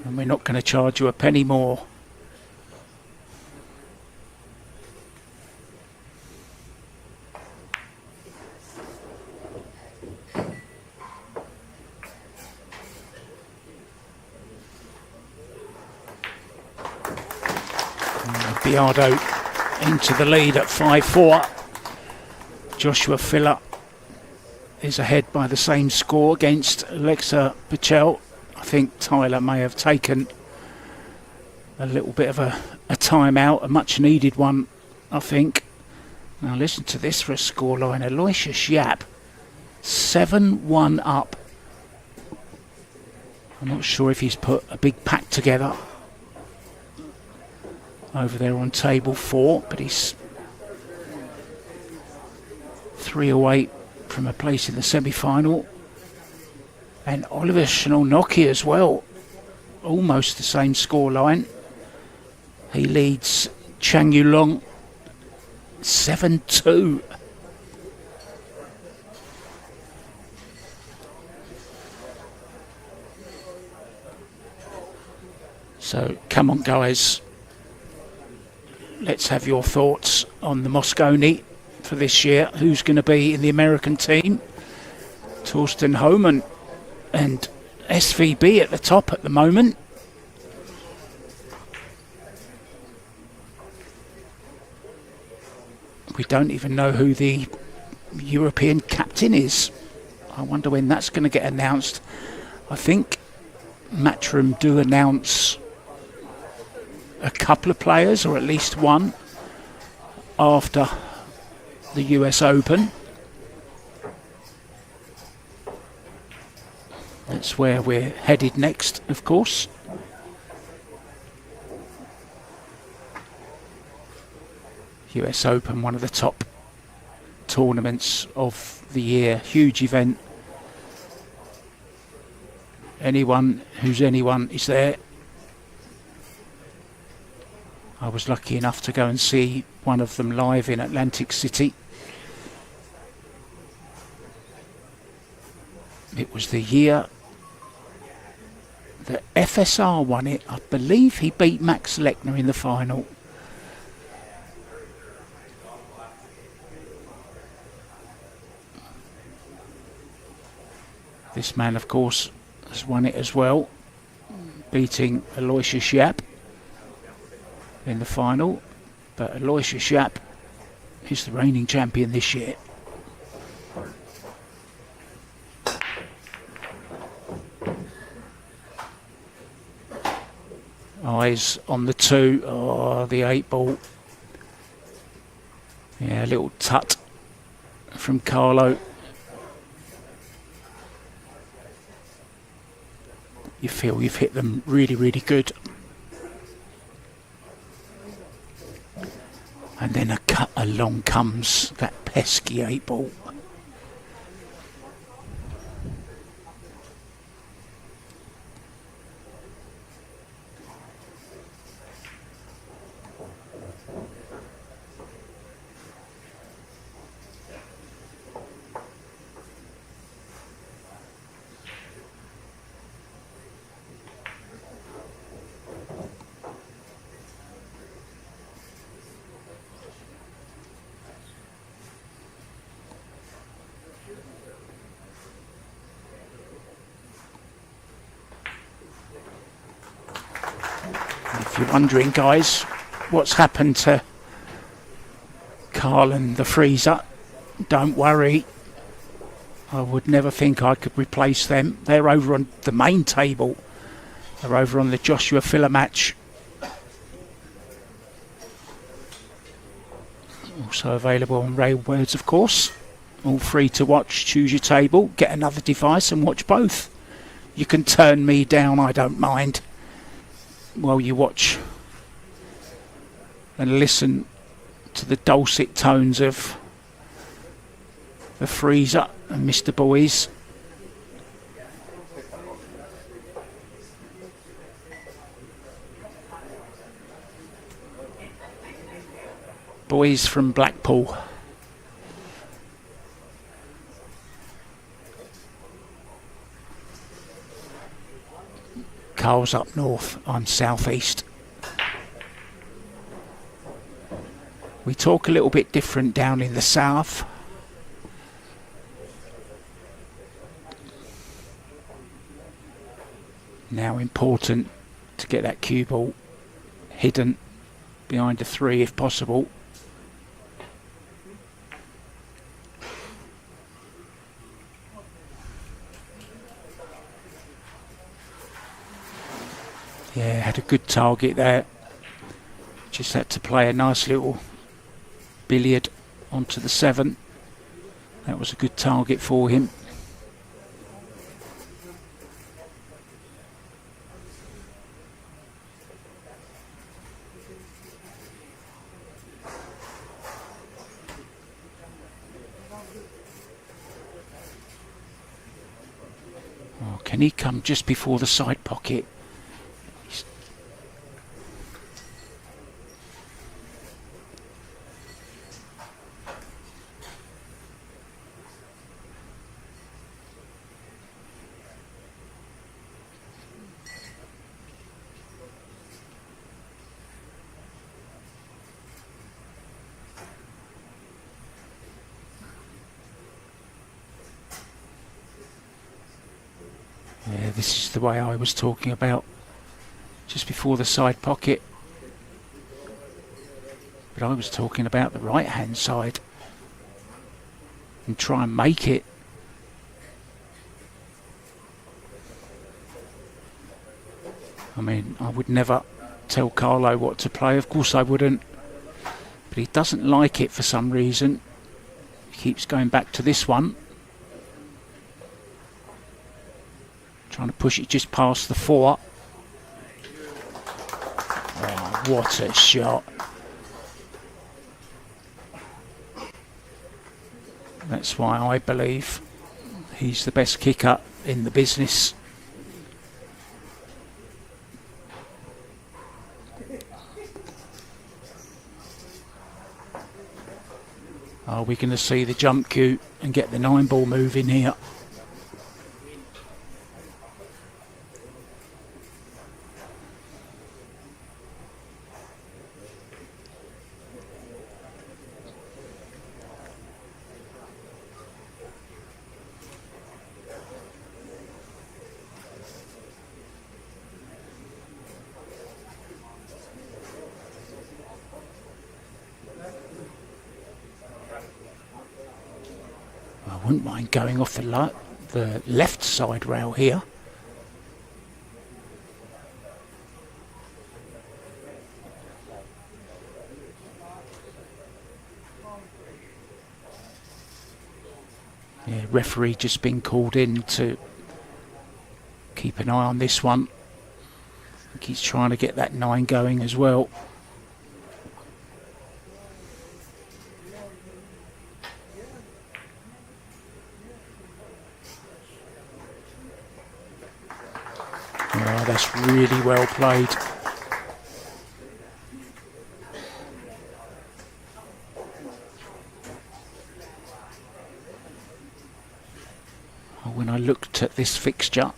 And we're not going to charge you a penny more. Biado into the lead at 5-4. Joshua Filler is ahead by the same score against Alexa Pichel. I think Tyler may have taken a little bit of a timeout, a much needed one, I think. Now listen to this for a scoreline. Aloysius Yap, 7-1 up. I'm not sure if he's put a big pack together over there on table 4, but he's 3 away from a place in the semi-final. And Oliver Shinonaki as well, almost the same scoreline. He leads Chang Yulong 7-2. So come on, guys. Let's have your thoughts on the Moscone for this year. Who's going to be in the American team? Torsten Homan and SVB at the top at the moment. We don't even know who the European captain is. I wonder when that's going to get announced. I think Matchroom do announce a couple of players, or at least one, after the US Open. That's where we're headed next, of course. US Open, one of the top tournaments of the year. Huge event. Anyone who's anyone is there. I was lucky enough to go and see one of them live in Atlantic City. It was the year the FSR won it. I believe he beat Max Lechner in the final. This man, of course, has won it as well, beating Aloysius Yap in the final. But Aloysius Yap is the reigning champion this year. Eyes on the 2. Oh, the 8 ball. Yeah, a little tut from Carlo. You feel you've hit them really, really good. And then along comes that pesky 8 ball. If you're wondering, guys, what's happened to Carl and the freezer, don't worry. I would never think I could replace them. They're over on the main table. They're over on the Joshua Filler match. Also available on Railwords, of course. All free to watch. Choose your table, get another device and watch both. You can turn me down, I don't mind, while you watch and listen to the dulcet tones of the freezer and Mr. Boys. Boys from Blackpool. Carl's up north, I'm southeast. We talk a little bit different down in the south. Now important to get that cue ball hidden behind the 3 if possible. Yeah, had a good target there. Just had to play a nice little billiard onto the 7. That was a good target for him. Oh, can he come just before the side pocket? Yeah, this is the way I was talking about, just before the side pocket. But I was talking about the right hand side and try and make it. I mean, I would never tell Carlo what to play, of course I wouldn't, but he doesn't like it for some reason. He keeps going back to this one. Trying to push it just past the 4. Oh, what a shot. That's why I believe he's the best kicker in the business. Are we going to see the jump cue and get the 9-ball moving here? I wouldn't mind going off the left side rail here. Yeah, referee just been called in to keep an eye on this one. I think he's trying to get that 9 going as well. Oh, that's really well played. When I looked at this fixture,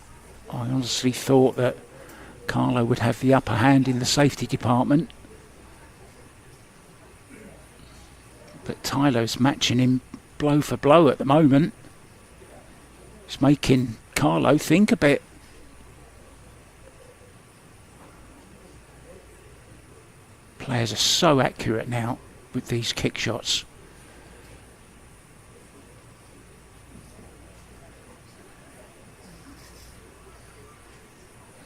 I honestly thought that Carlo would have the upper hand in the safety department. But Tyler's matching him blow for blow at the moment. It's making Carlo think a bit. Players are so accurate now with these kick shots.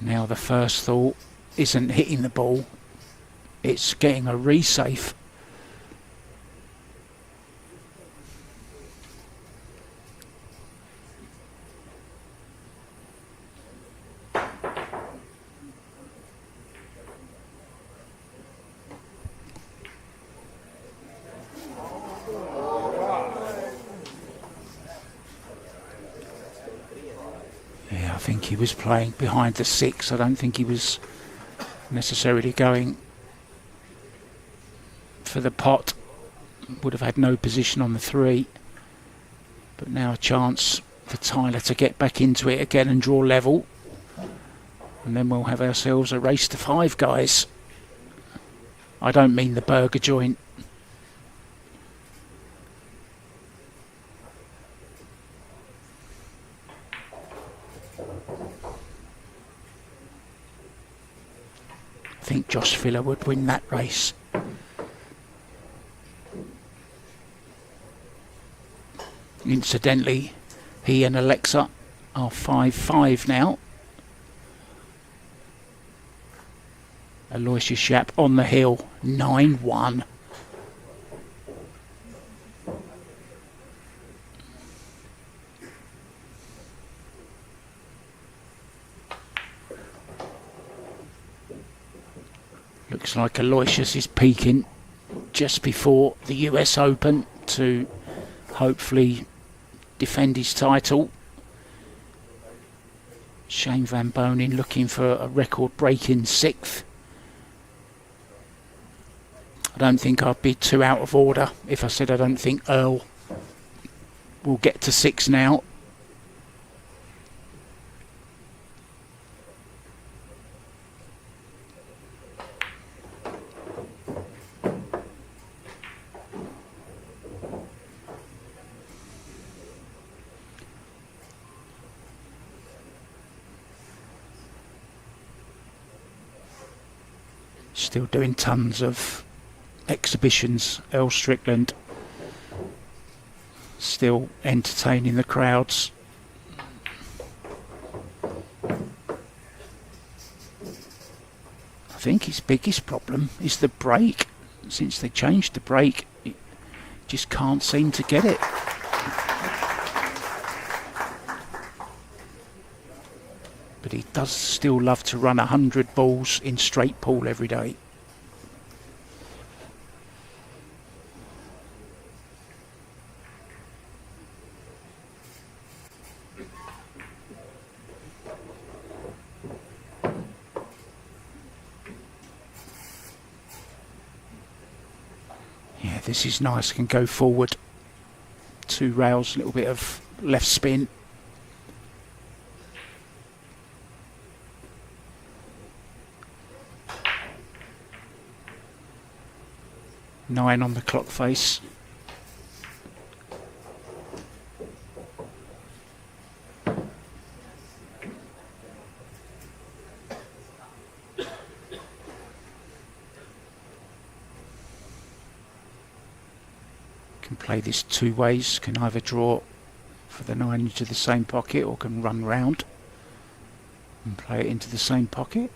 Now the first thought isn't hitting the ball, it's getting a resafe. I think he was playing behind the 6. I don't think he was necessarily going for the pot. Would have had no position on the 3. But now a chance for Tyler to get back into it again and draw level. And then we'll have ourselves a race to 5, guys. I don't mean the burger joint. I think Josh Filler would win that race. Incidentally, he and Alexa are 5-5 now. Aloysius Schaap on the hill, 9-1. Looks like Aloysius is peaking just before the US Open to hopefully defend his title. Shane Van Bonen looking for a record-breaking 6th. I don't think I'd be too out of order if I said I don't think Earl will get to 6 now. Still doing tons of exhibitions, Earl Strickland. Still entertaining the crowds. I think his biggest problem is the break. Since they changed the break, it just can't seem to get it. but he does still love to run 100 balls in straight pool every day. Yeah, this is nice, can go forward. 2 rails, a little bit of left spin. Nine on the clock face. Can play this 2 ways, can either draw for the 9 into the same pocket or can run round and play it into the same pocket.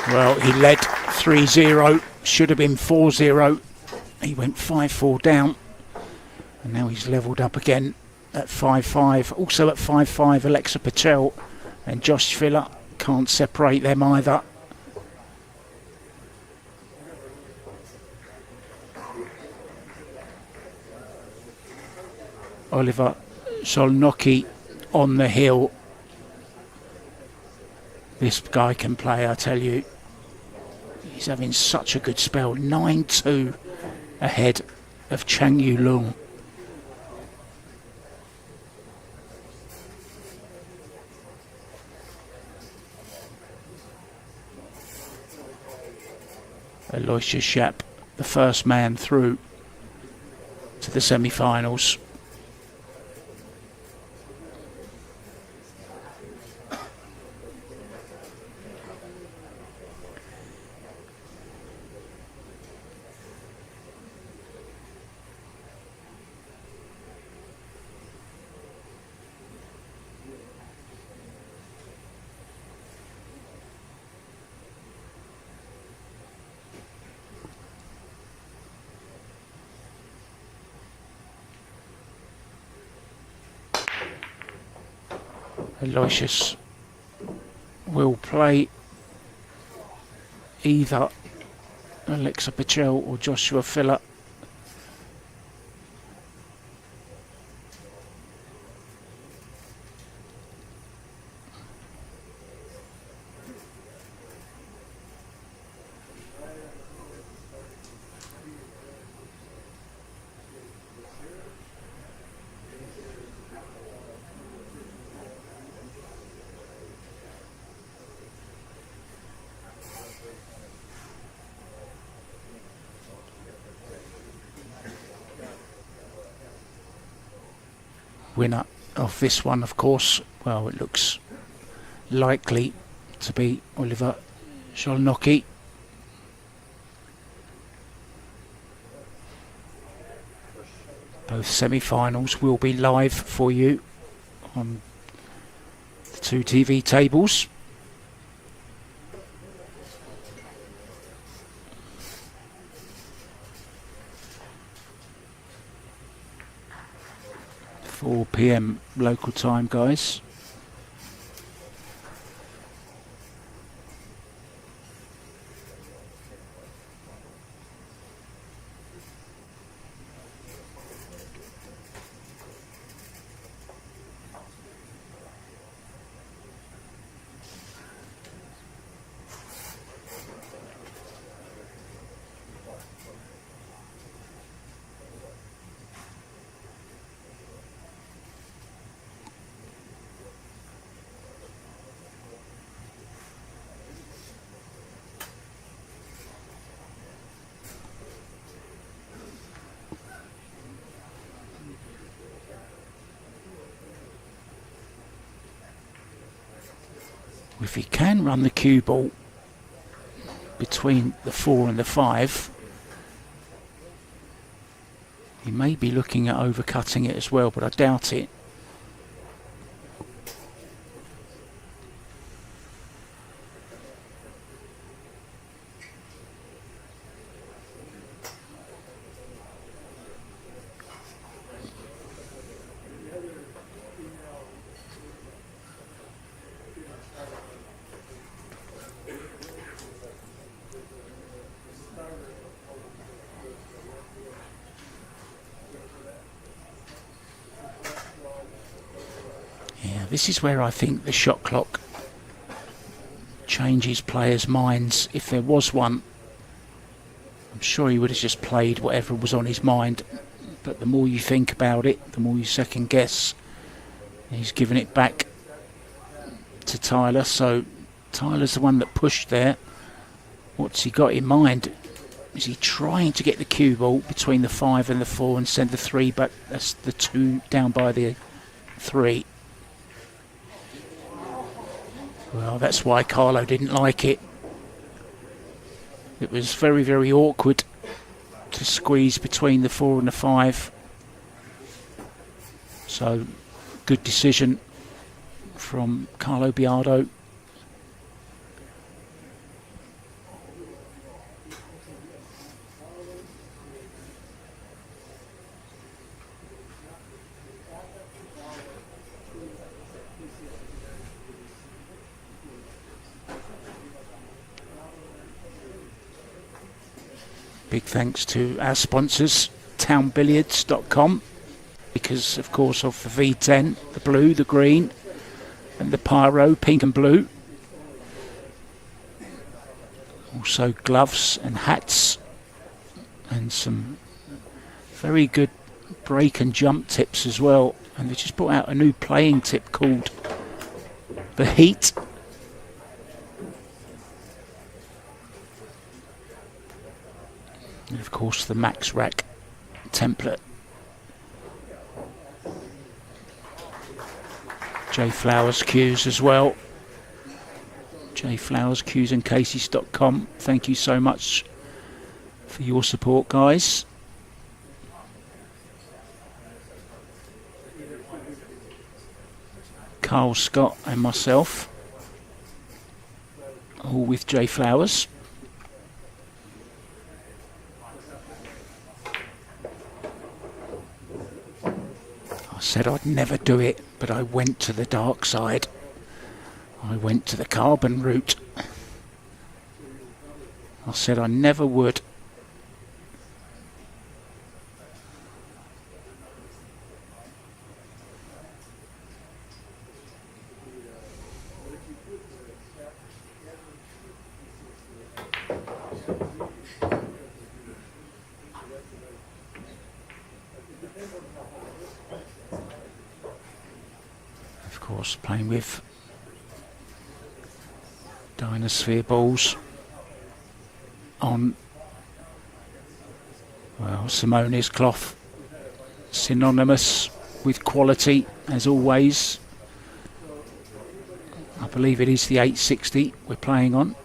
Well, he led 3-0, should have been 4-0. He went 5-4 down, and now he's levelled up again at 5-5. Also at 5-5, Alexa Patel and Josh Filler. Can't separate them either. Oliver Solnocki on the hill. This guy can play, I tell you. He's having such a good spell. 9-2 ahead of Chang Yu Lung. Aloysius Schaap, the first man through to the semi-finals. Aloysius will play either Alexa Patel or Joshua Filler. Winner of this one, of course, well, it looks likely to be Oliver Solnocki. Both semi-finals will be live for you on the 2 TV tables. .4 p.m. local time, guys. If he can run the cue ball between the 4 and the 5, He may be looking at overcutting it as well, but I doubt it. This is where I think the shot clock changes players' minds, if there was one. I'm sure he would have just played whatever was on his mind, but the more you think about it, the more you second guess. He's given it back to Tyler, so Tyler's the one that pushed there. What's he got in mind? Is he trying to get the cue ball between the 5 and the 4 and send the 3 back? That's the 2 down by the 3. Well, that's why Carlo didn't like it. It was very, very awkward to squeeze between the 4 and the 5. So, good decision from Carlo Biado. Big thanks to our sponsors, townbilliards.com, because of course of the V10, the blue, the green and the pyro, pink and blue. Also gloves and hats and some very good break and jump tips as well. And they just brought out a new playing tip called the Heat. And of course the Max Rack template. J Flowers cues as well. J Flowers cues and cases.com. Thank you so much for your support, guys. Carl Scott and myself, all with J Flowers. I said I'd never do it, but I went to the dark side. I went to the carbon route. I said I never would. Of course, playing with Dynasphere balls on, well, Simone's cloth, synonymous with quality as always. I believe it is the 860 we're playing on.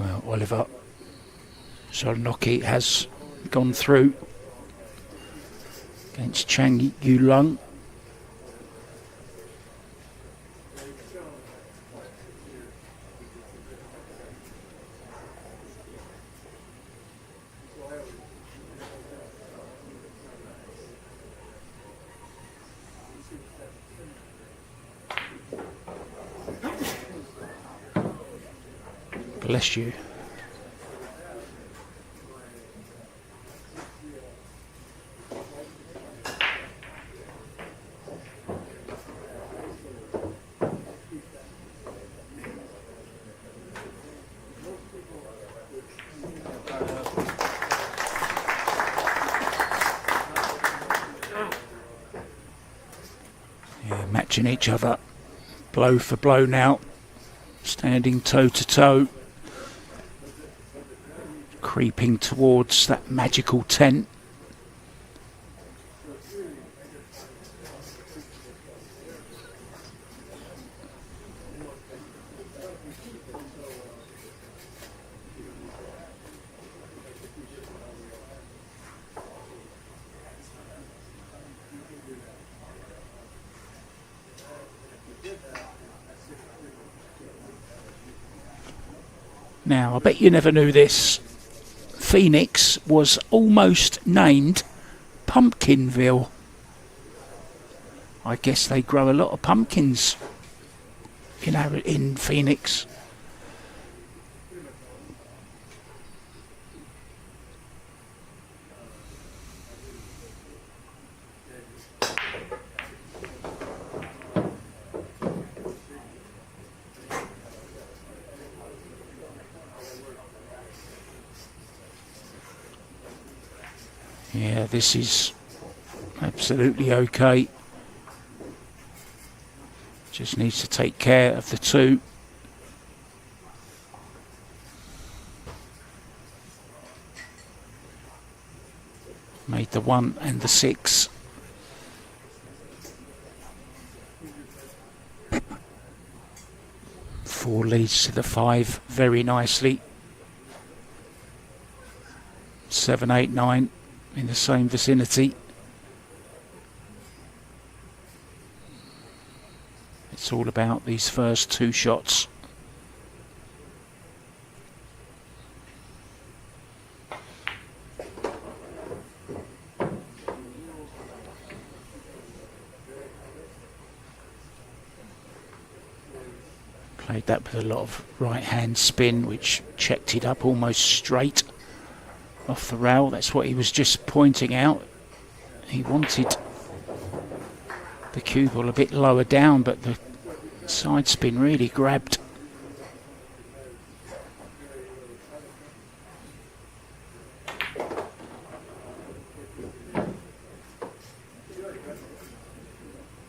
Well, Oliver Solnocki has gone through against Chang Yulung. Bless you. Yeah, matching each other blow for blow now, standing toe to toe, creeping towards that magical 10. Now, I bet you never knew this. Phoenix was almost named Pumpkinville. I guess they grow a lot of pumpkins in Phoenix. Yeah, this is absolutely okay. Just needs to take care of the 2. Made the 1 and the 6. Four leads to the 5 very nicely. 7, 8, 9 in the same vicinity. It's all about these first 2 shots. Played that with a lot of right hand spin, which checked it up almost straight off the rail. That's what he was just pointing out. He wanted the cue ball a bit lower down, but the side spin really grabbed.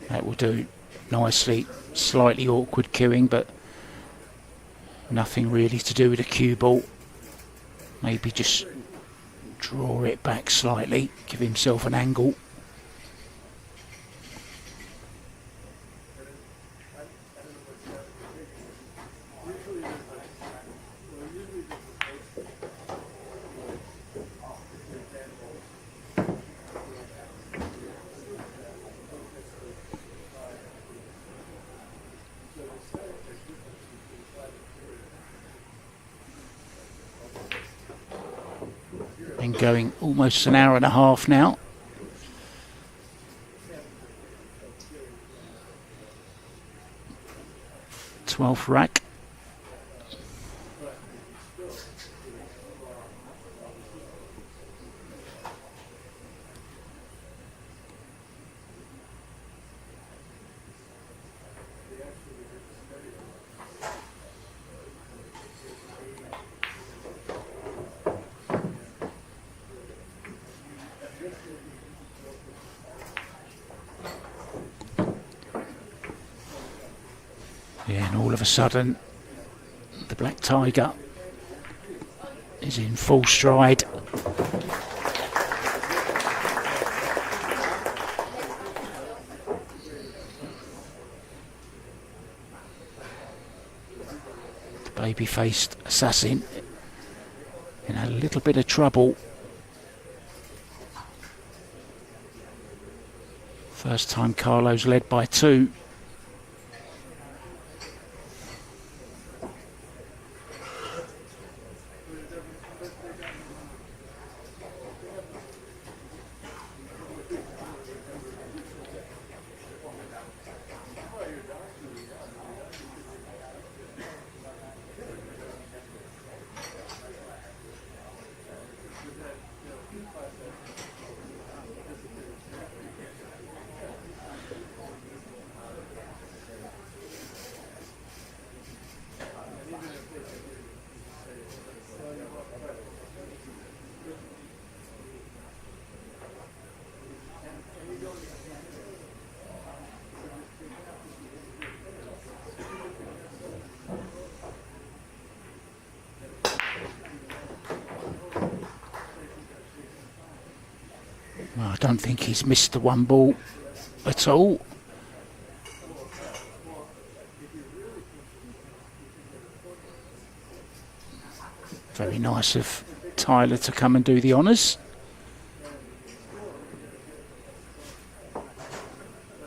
That will do nicely. Slightly awkward cueing, but nothing really to do with the cue ball. Maybe just draw it back slightly, give himself an angle. Been going almost an hour and a half now. Twelfth rack. Yeah, and all of a sudden, the Black Tiger is in full stride. The baby-faced assassin in a little bit of trouble. First time Carlo's led by 2. don't think he's missed the one ball at all. Very nice of Tyler to come and do the honours.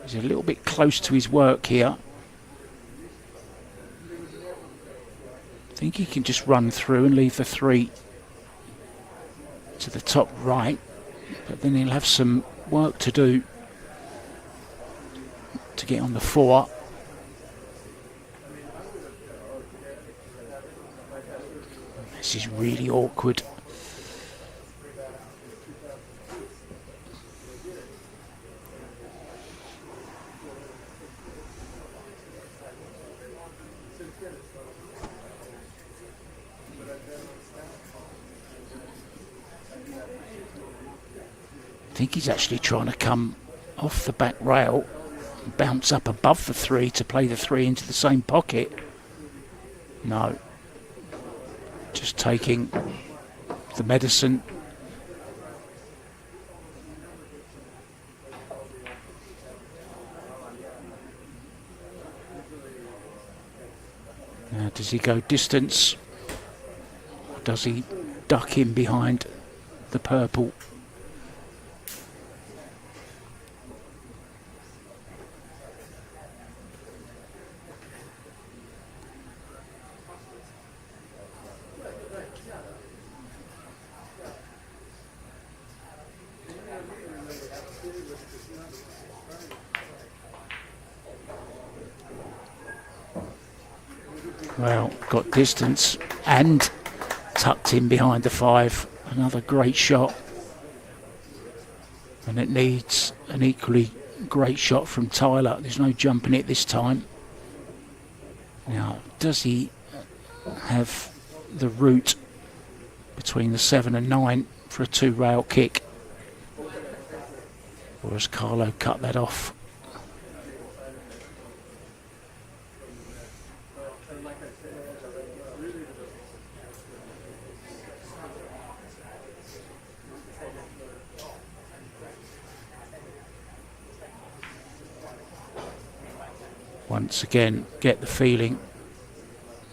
He's a little bit close to his work here. I think he can just run through and leave the 3 to the top right, but then he'll have some work to do to get on the 4. This is really awkward. I think he's actually trying to come off the back rail and bounce up above the 3 to play the 3 into the same pocket. No. Just taking the medicine. Now, does he go distance? Or does he duck in behind the purple? Well, got distance and tucked in behind the 5. Another great shot. And it needs an equally great shot from Tyler. There's no jumping it this time. Now, does he have the route between the 7 and 9 for a 2-rail kick? Or has Carlo cut that off? Once again, get the feeling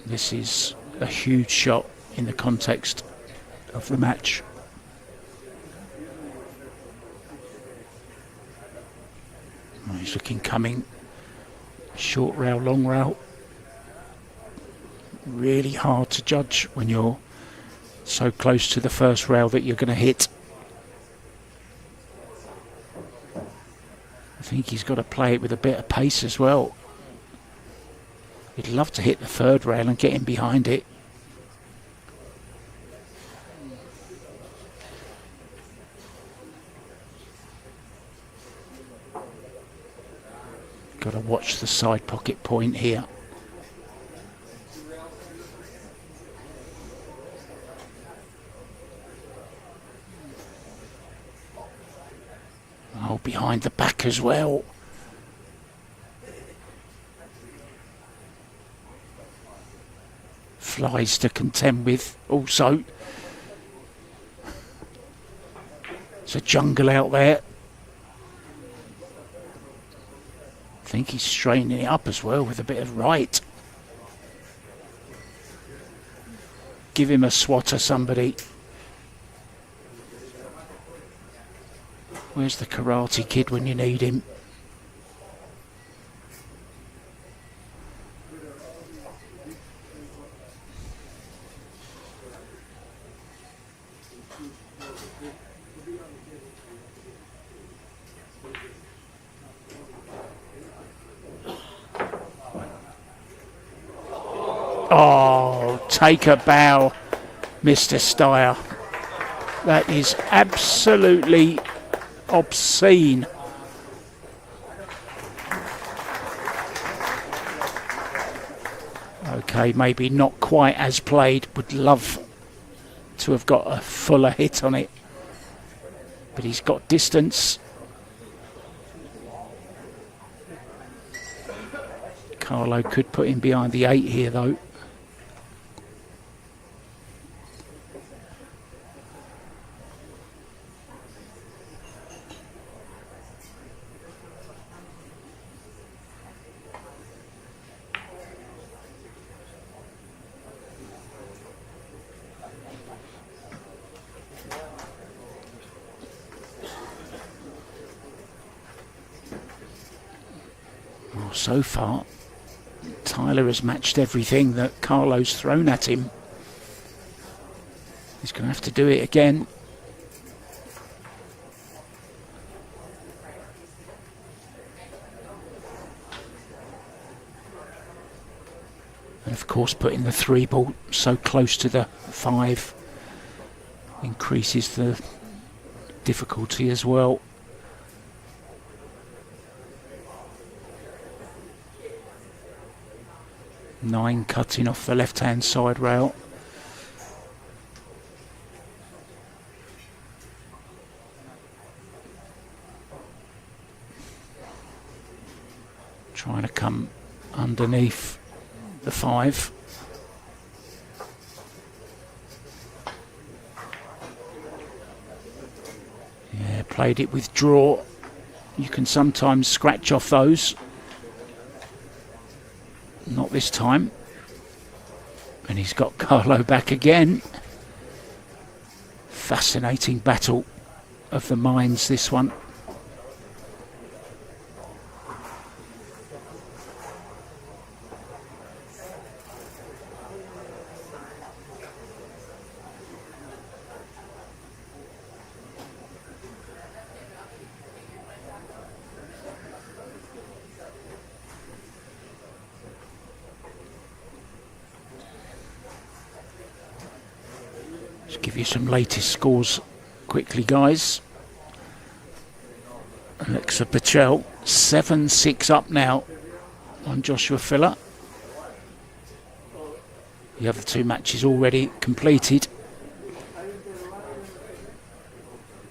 this is a huge shot in the context of the match. He's looking coming. Short rail, long rail. Really hard to judge when you're so close to the first rail that you're going to hit. I think he's got to play it with a bit of pace as well. He'd love to hit the 3rd rail and get in behind it. Got to watch the side pocket point here. Oh, behind the back as well. Flies to contend with also. It's a jungle out there. I think he's straining it up as well with a bit of right. Give him a swatter, somebody. Where's the Karate Kid when you need him? Oh, take a bow, Mr. Styer. That is absolutely obscene. Okay, maybe not quite as played. Would love to have got a fuller hit on it. But he's got distance. Carlo could put him behind the 8 here though. Well, so far, Tyler has matched everything that Carlo's thrown at him. He's going to have to do it again. And of course, putting the 3 ball so close to the 5 increases the difficulty as well. Nine cutting off the left-hand side rail. Trying to come underneath the 5. Yeah, played it with draw. You can sometimes scratch off those. Not this time. And he's got Carlo back again. Fascinating battle of the minds, this one. Give you some latest scores quickly, guys. Alexa Pachel 7-6 up now on Joshua Filler. The other 2 matches already completed.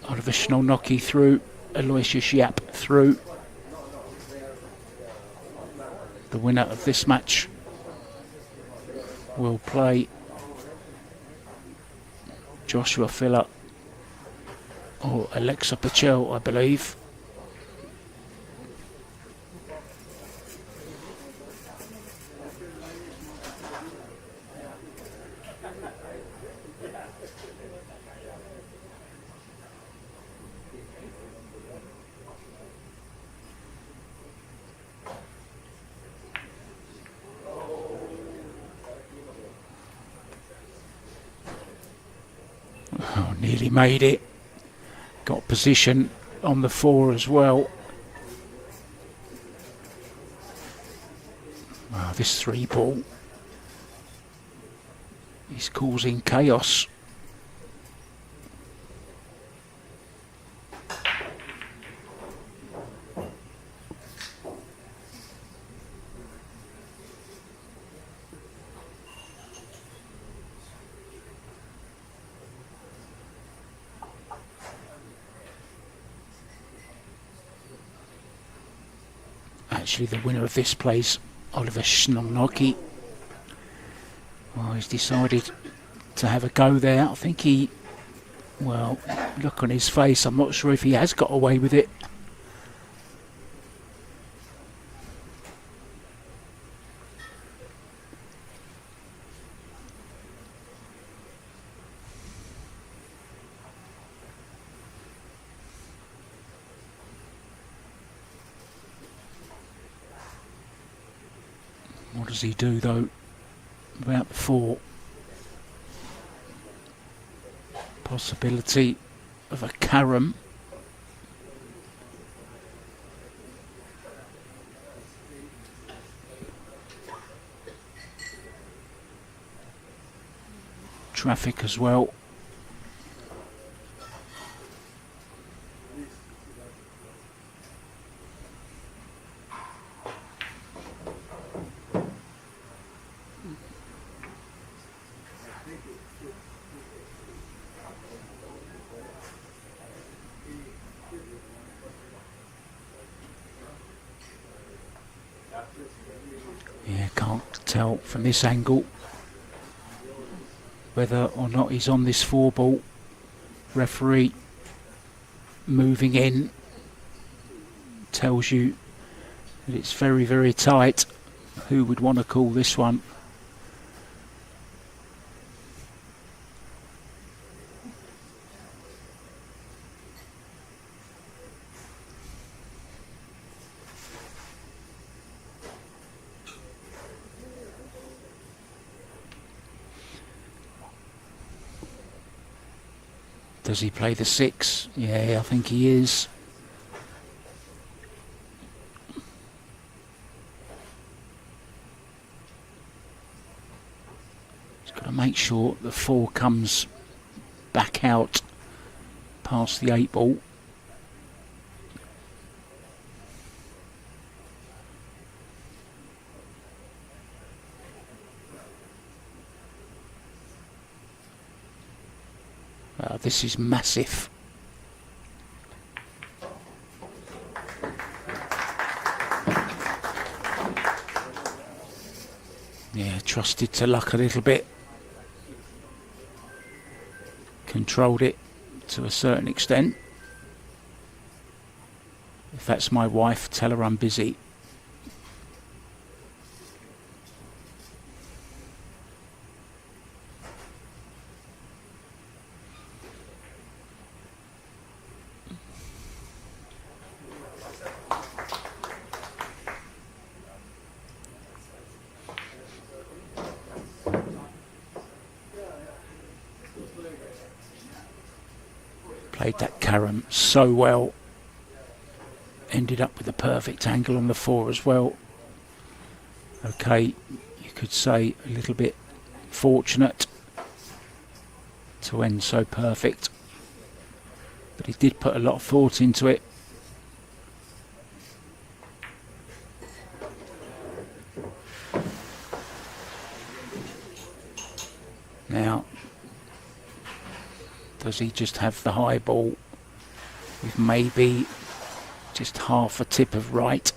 Oliver Schnellnocky through, Aloysius Yap through. The winner of this match will play Joshua Filler or Alexa Pachel, I believe. Oh, nearly made it. Got position on the 4 as well. Wow, this 3 ball is causing chaos. Actually, the winner of this plays Oliver Schnellnocky. Well, he's decided to have a go there. I think he, well, look on his face, I'm not sure if he has got away with it. What does he do though about the 4? Possibility of a carom. Traffic as well. Yeah, can't tell from this angle whether or not he's on this 4 ball. Referee moving in tells you that it's very, very tight. Who would want to call this one? Does he play the 6? Yeah, I think he is. He's got to make sure the 4 comes back out past the 8 ball. This is massive. Yeah, trusted to luck a little bit. Controlled it to a certain extent. If that's my wife, tell her I'm busy. Played that carom so well. Ended up with a perfect angle on the 4 as well. Okay, you could say a little bit fortunate to end so perfect. But he did put a lot of thought into it. Now, does he just have the high ball with maybe just half a tip of right?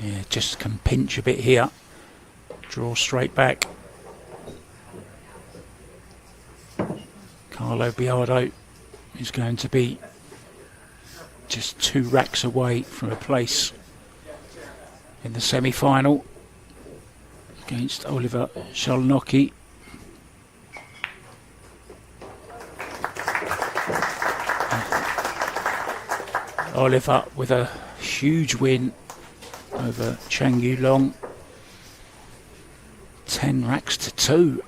Yeah, just can pinch a bit here. Draw straight back. Carlo Biado is going to be just 2 racks away from a place in the semi-final against Oliver Shalnocki. Oliver with a huge win over Chang Yu Long. 10 racks to 2.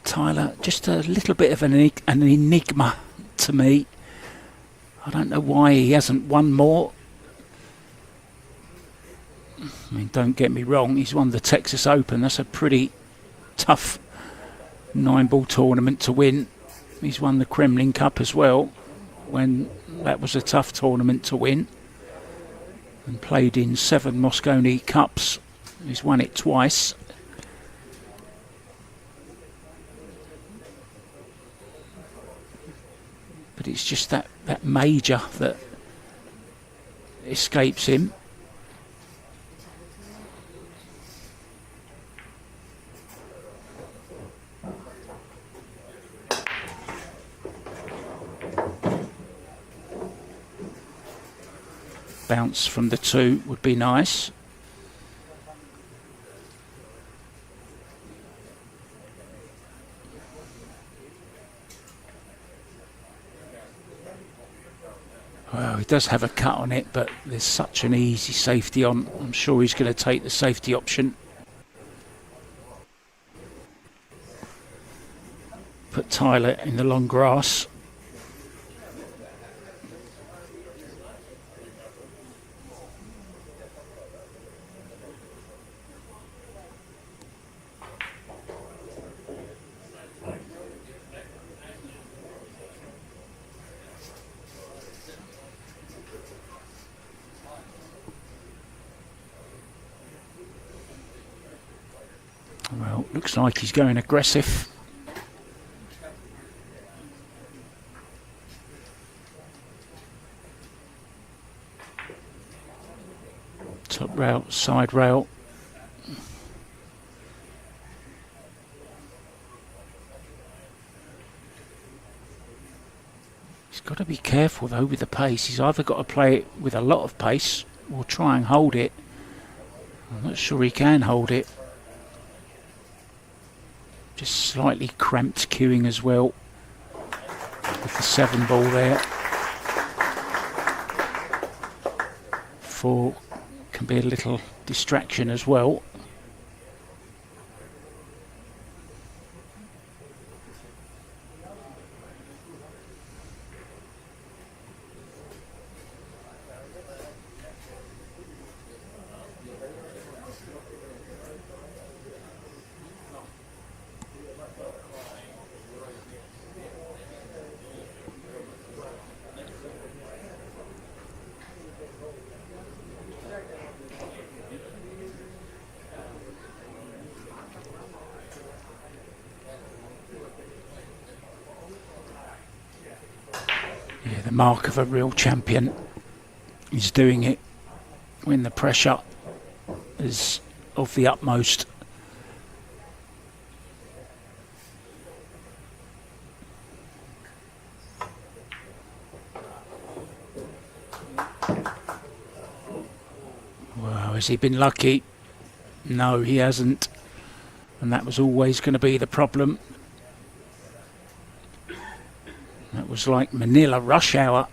Tyler, just a little bit of an enigma to me. I don't know why he hasn't won more. I mean, don't get me wrong, he's won the Texas Open. That's a pretty tough 9-ball tournament to win. He's won the Kremlin Cup as well, when that was a tough tournament to win. And played in 7 Mosconi Cups. He's won it twice. But it's just that major that escapes him. Bounce from the 2 would be nice. Well, he does have a cut on it, but there's such an easy safety on. I'm sure he's going to take the safety option. put Tyler in the long grass. Well, looks like he's going aggressive. Top rail, side rail. He's got to be careful though with the pace. He's either got to play it with a lot of pace or try and hold it. I'm not sure he can hold it. Just slightly cramped cueing as well with the 7 ball there. 4 can be a little distraction as well. Yeah, the mark of a real champion is doing it when the pressure is of the utmost. Well, has he been lucky? No, he hasn't. And that was always going to be the problem. That was like Manila rush hour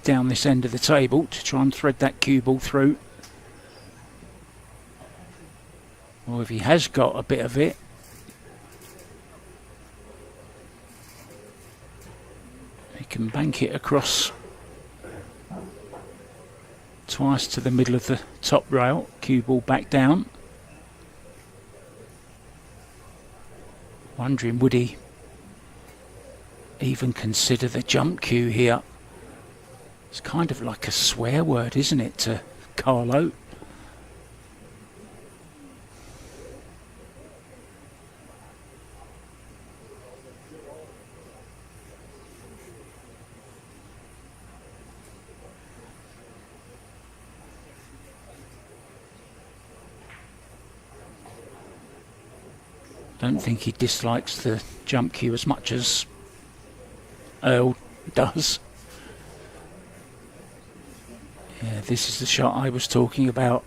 down this end of the table to try and thread that cue ball through. Or if he has got a bit of it, he can bank it across twice to the middle of the top rail, cue ball back down. Wondering, would he even consider the jump cue here? It's kind of like a swear word, isn't it, to Carlo? Don't think he dislikes the jump cue as much as Earl does. Yeah, this is the shot I was talking about.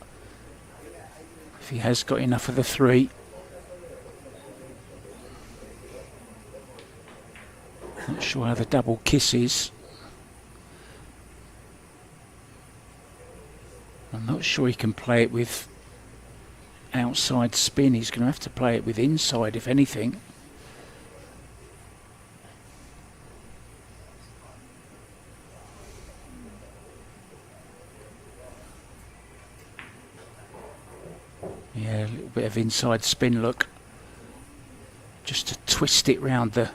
If he has got enough of the 3. Not sure how the double kiss is. I'm not sure he can play it with outside spin. He's going to have to play it with inside, if anything. Yeah, a little bit of inside spin look. Just to twist it round the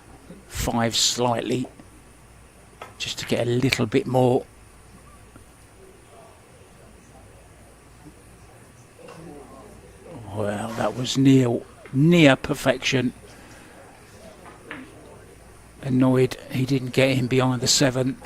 5 slightly. Just to get a little bit more. Well, that was near perfection. Annoyed he didn't get him behind the 7.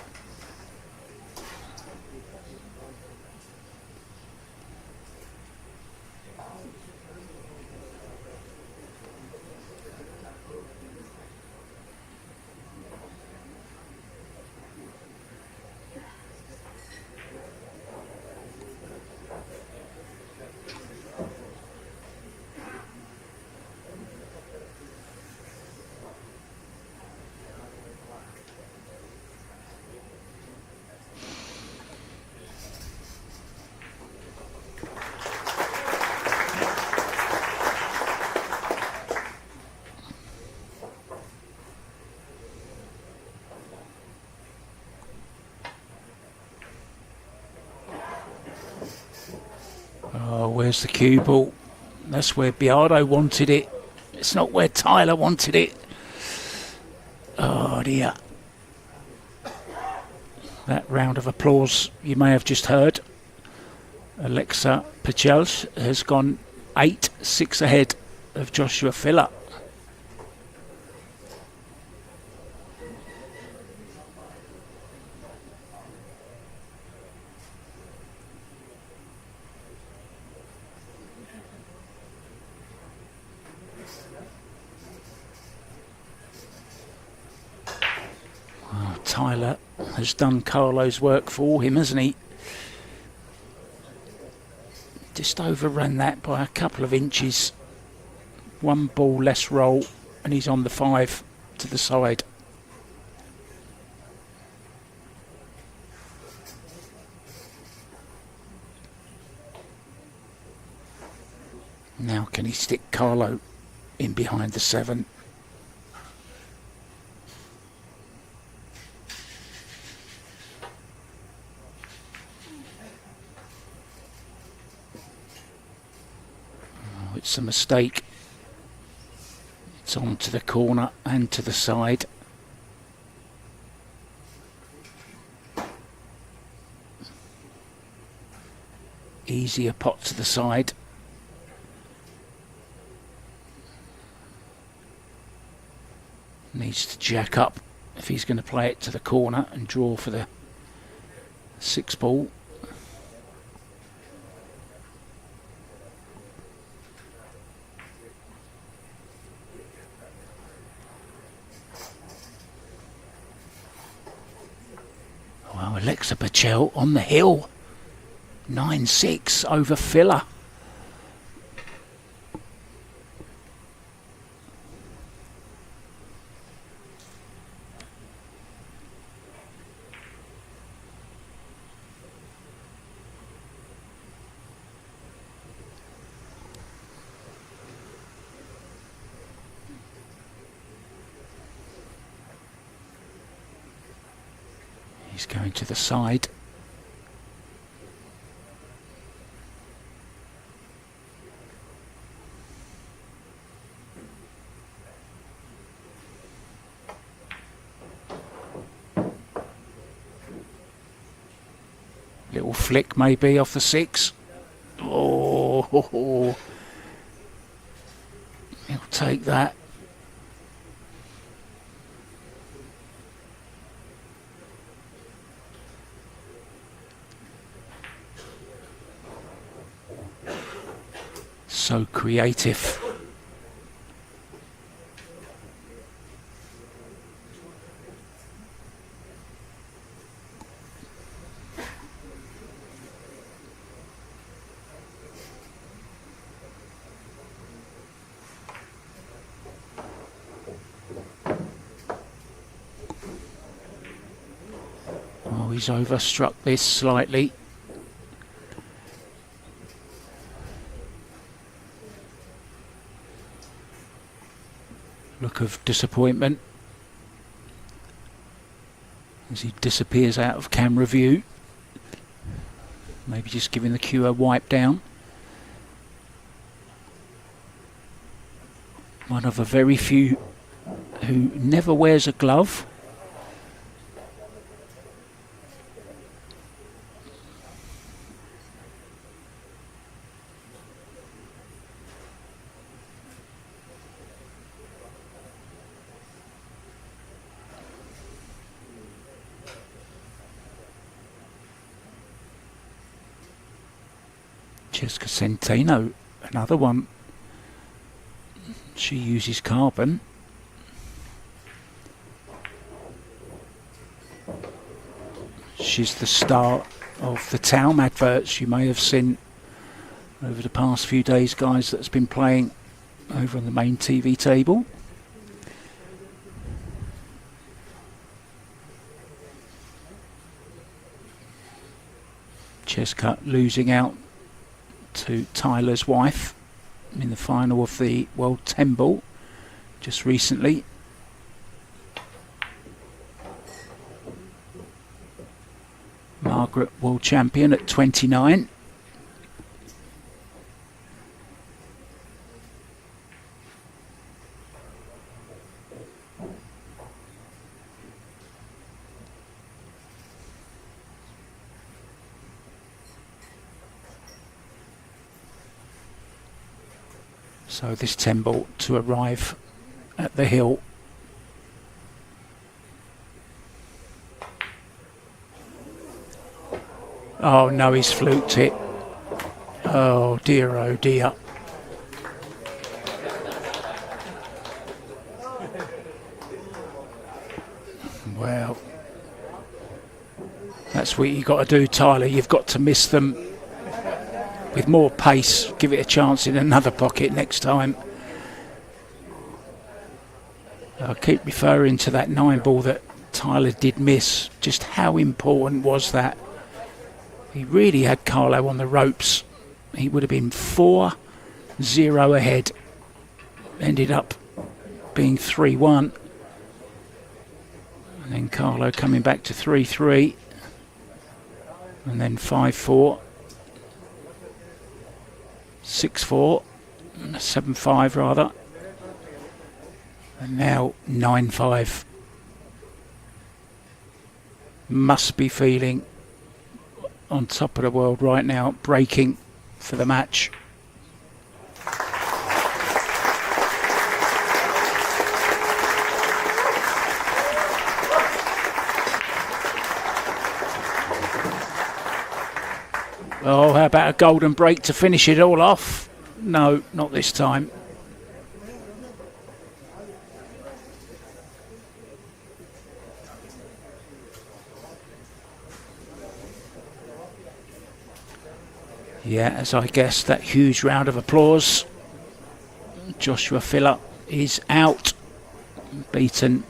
Oh, where's the cue ball? That's where Biado wanted it. It's not where Tyler wanted it. Oh dear. That round of applause you may have just heard. Alexa Pachels has gone 8-6 ahead of Joshua Filler. Tyler has done Carlo's work for him, hasn't he? Just overrun that by a couple of inches. One ball less roll, and he's on the 5 to the side. Now can he stick Carlo in behind the 7? It's a mistake. It's on to the corner and to the side. Easier pot to the side. Needs to jack up if he's going to play it to the corner and draw for the 6 ball. Well, Alexa Pachel on the hill. 9-6 over Filler. He's going to the side. Little flick maybe off the 6. Oh, he'll take that. So creative. Oh, he's overstruck this slightly. Look of disappointment as he disappears out of camera view. Maybe just giving the cue a wipe down. One of the very few who never wears a glove. Jessica Centeno, another one. She uses carbon. She's the star of the Town adverts you may have seen over the past few days, guys, that's been playing over on the main TV table. Jessica losing out to Tyler's wife in the final of the World 10 Ball just recently. Margaret, world champion at 29. So this 10 ball to arrive at the hill. Oh no, he's fluked it. Oh dear, oh dear. Well, that's what you got to do, Tyler. You've got to miss them with more pace. Give it a chance in another pocket next time. I keep referring to that 9 ball that Tyler did miss. Just how important was that? He really had Carlo on the ropes. He would have been 4-0 ahead. Ended up being 3-1. And then Carlo coming back to 3-3. And then 5-4. 6-4. 7-5 rather. And now 9-5. Must be feeling on top of the world right now, breaking for the match. Oh, how about a golden break to finish it all off? No, not this time. Yeah, as I guess, that huge round of applause. Joshua Filler is out, beaten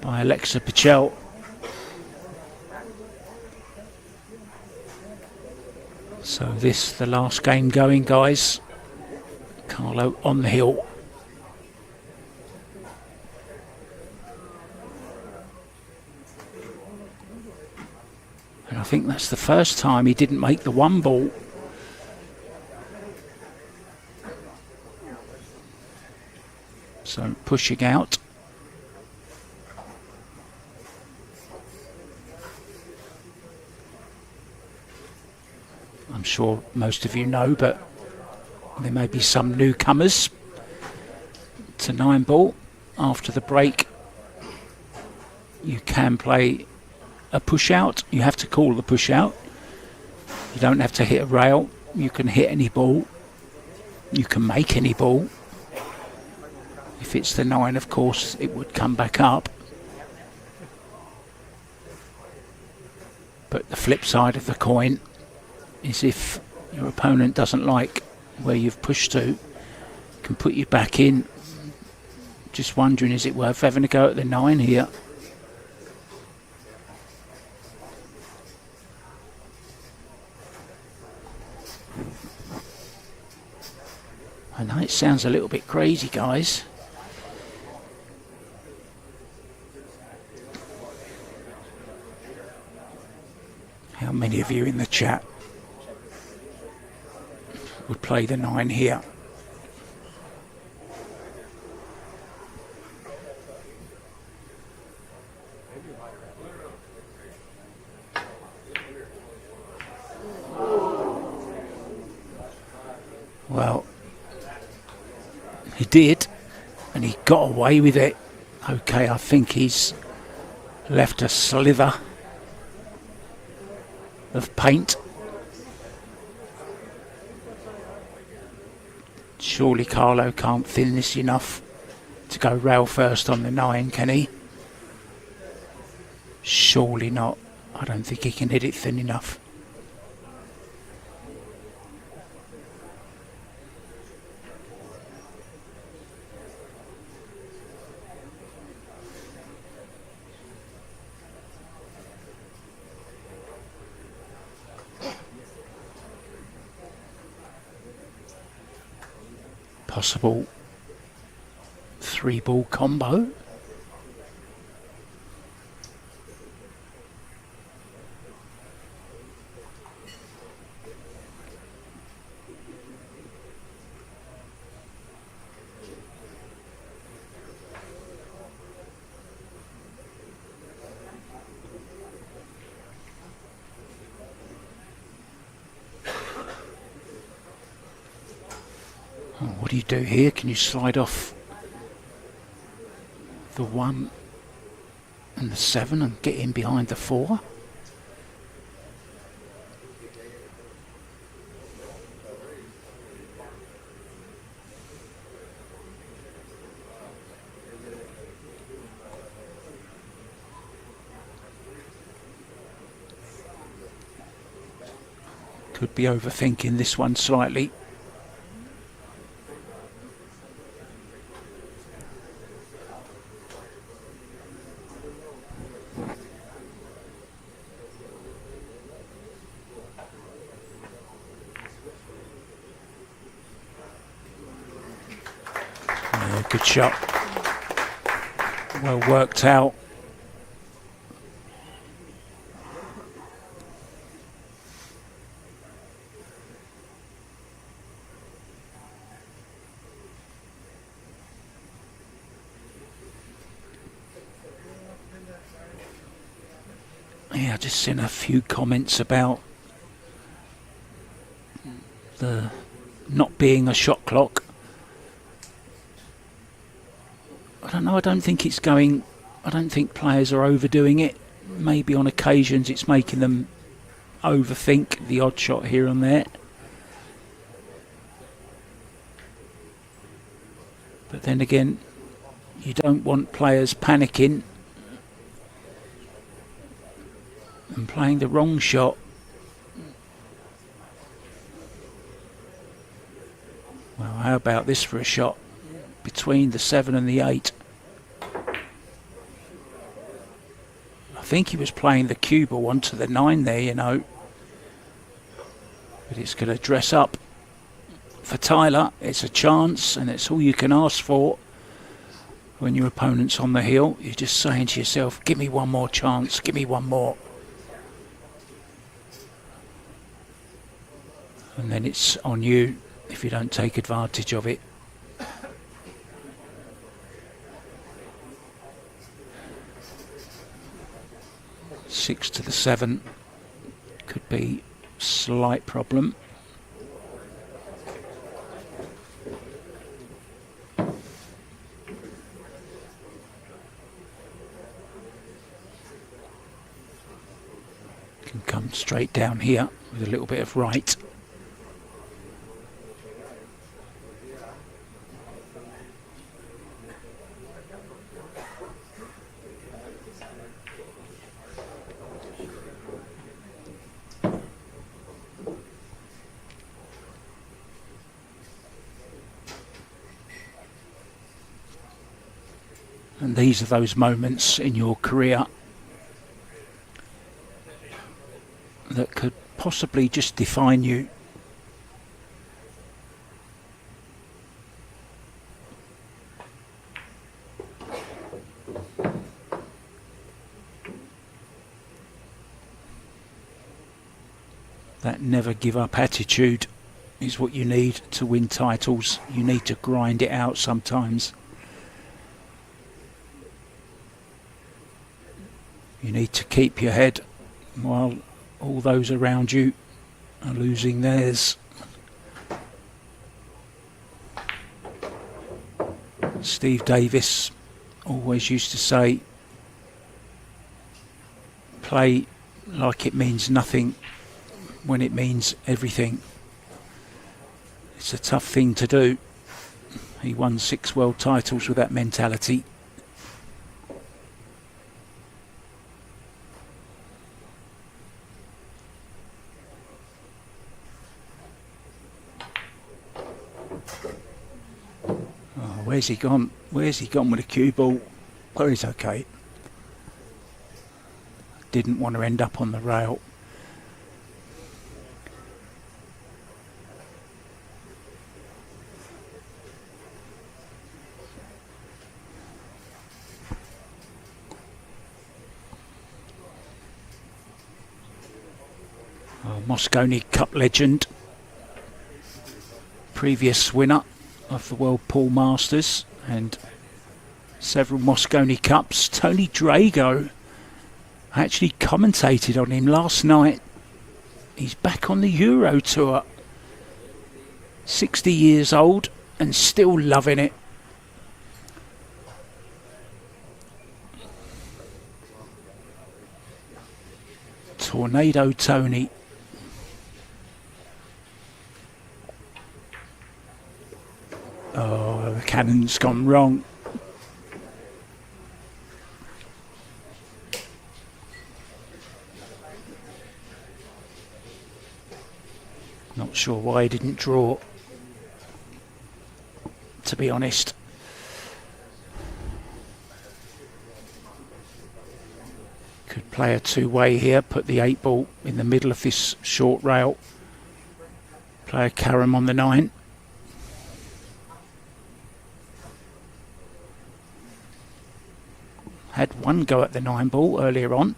by Alexa Pichel. So this, the last game going, guys. Carlo on the hill. And I think that's the first time he didn't make the 1 ball. So pushing out. I'm sure most of you know, but there may be some newcomers to 9 ball. After the break, you can play a push out. You have to call the push out. You don't have to hit a rail. You can hit any ball. You can make any ball. If it's the 9, of course, it would come back up. But the flip side of the coin is if your opponent doesn't like where you've pushed to, can put you back in. Just wondering, is it worth having a go at the 9 here? I know it sounds a little bit crazy, guys. How many of you in the chat would play the 9 here? Well, he did, and he got away with it. Okay, I think he's left a slither of paint. Surely Carlo can't thin this enough to go rail first on the 9, can he? Surely not. I don't think he can hit it thin enough. Possible 3-ball combo. Oh, what do you do here? Can you slide off the 1 and the 7 and get in behind the 4? Could be overthinking this one slightly. Yeah, good shot. Well worked out. Yeah, I just seen a few comments about the not being a shot clock. I don't know, I don't think it's going, I don't think players are overdoing it. Maybe on occasions it's making them overthink the odd shot here and there. But then again, you don't want players panicking and playing the wrong shot. Well, how about this for a shot between the 7 and the 8? I think he was playing the cue ball onto the 9 there, you know. But it's going to dress up for Tyler. It's a chance, and it's all you can ask for when your opponent's on the hill. You're just saying to yourself, give me one more chance, give me one more. And then it's on you if you don't take advantage of it. Six to the 7 could be slight problem. Can come straight down here with a little bit of right. And these are those moments in your career that could possibly just define you. That never give up attitude is what you need to win titles. You need to grind it out sometimes. You need to keep your head while all those around you are losing theirs. Steve Davis always used to say, play like it means nothing when it means everything. It's a tough thing to do. He won 6 world titles with that mentality. Where's he gone? Where's he gone with a cue ball? Well, he's okay. Didn't want to end up on the rail. Oh, Moscone Cup legend. Previous winner of the World Pool Masters and several Moscone Cups. Tony Drago, I actually commentated on him last night. He's back on the Euro Tour. 60 years old and still loving it. Tornado Tony. Oh, the cannon's gone wrong. Not sure why he didn't draw, to be honest. Could play a two-way here, put the 8 ball in the middle of this short rail. Play a carom on the 9. Had one go at the 9 ball earlier on.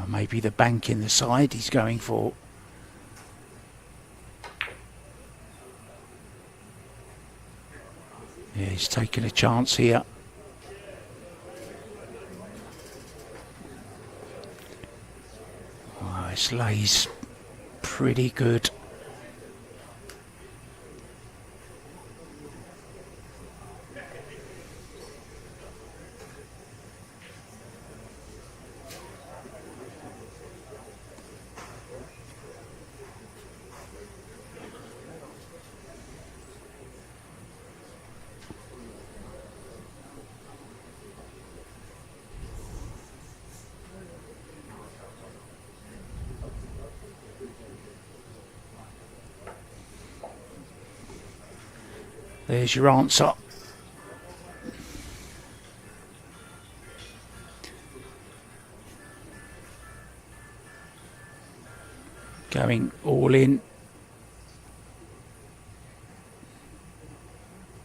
Maybe the bank in the side he's going for. Yeah, he's taking a chance here. Oh, this lay's pretty good. There's your answer. Going all in.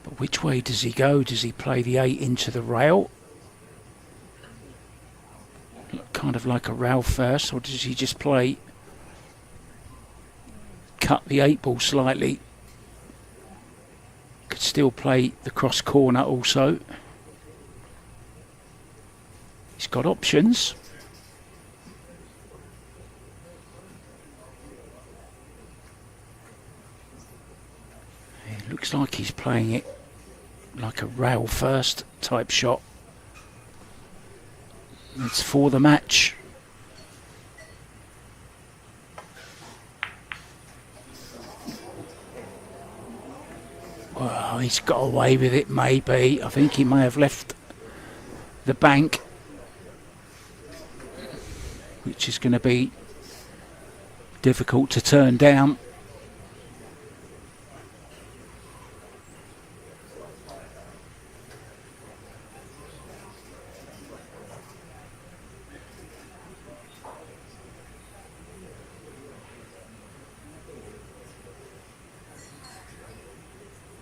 But which way does he go? Does he play the 8 into the rail? Kind of like a rail first, or does he just play, cut the 8 ball slightly? Could still play the cross corner also. He's got options. It looks like he's playing it like a rail first type shot. It's for the match. Well, he's got away with it, maybe. I think he may have left the bank, which is going to be difficult to turn down.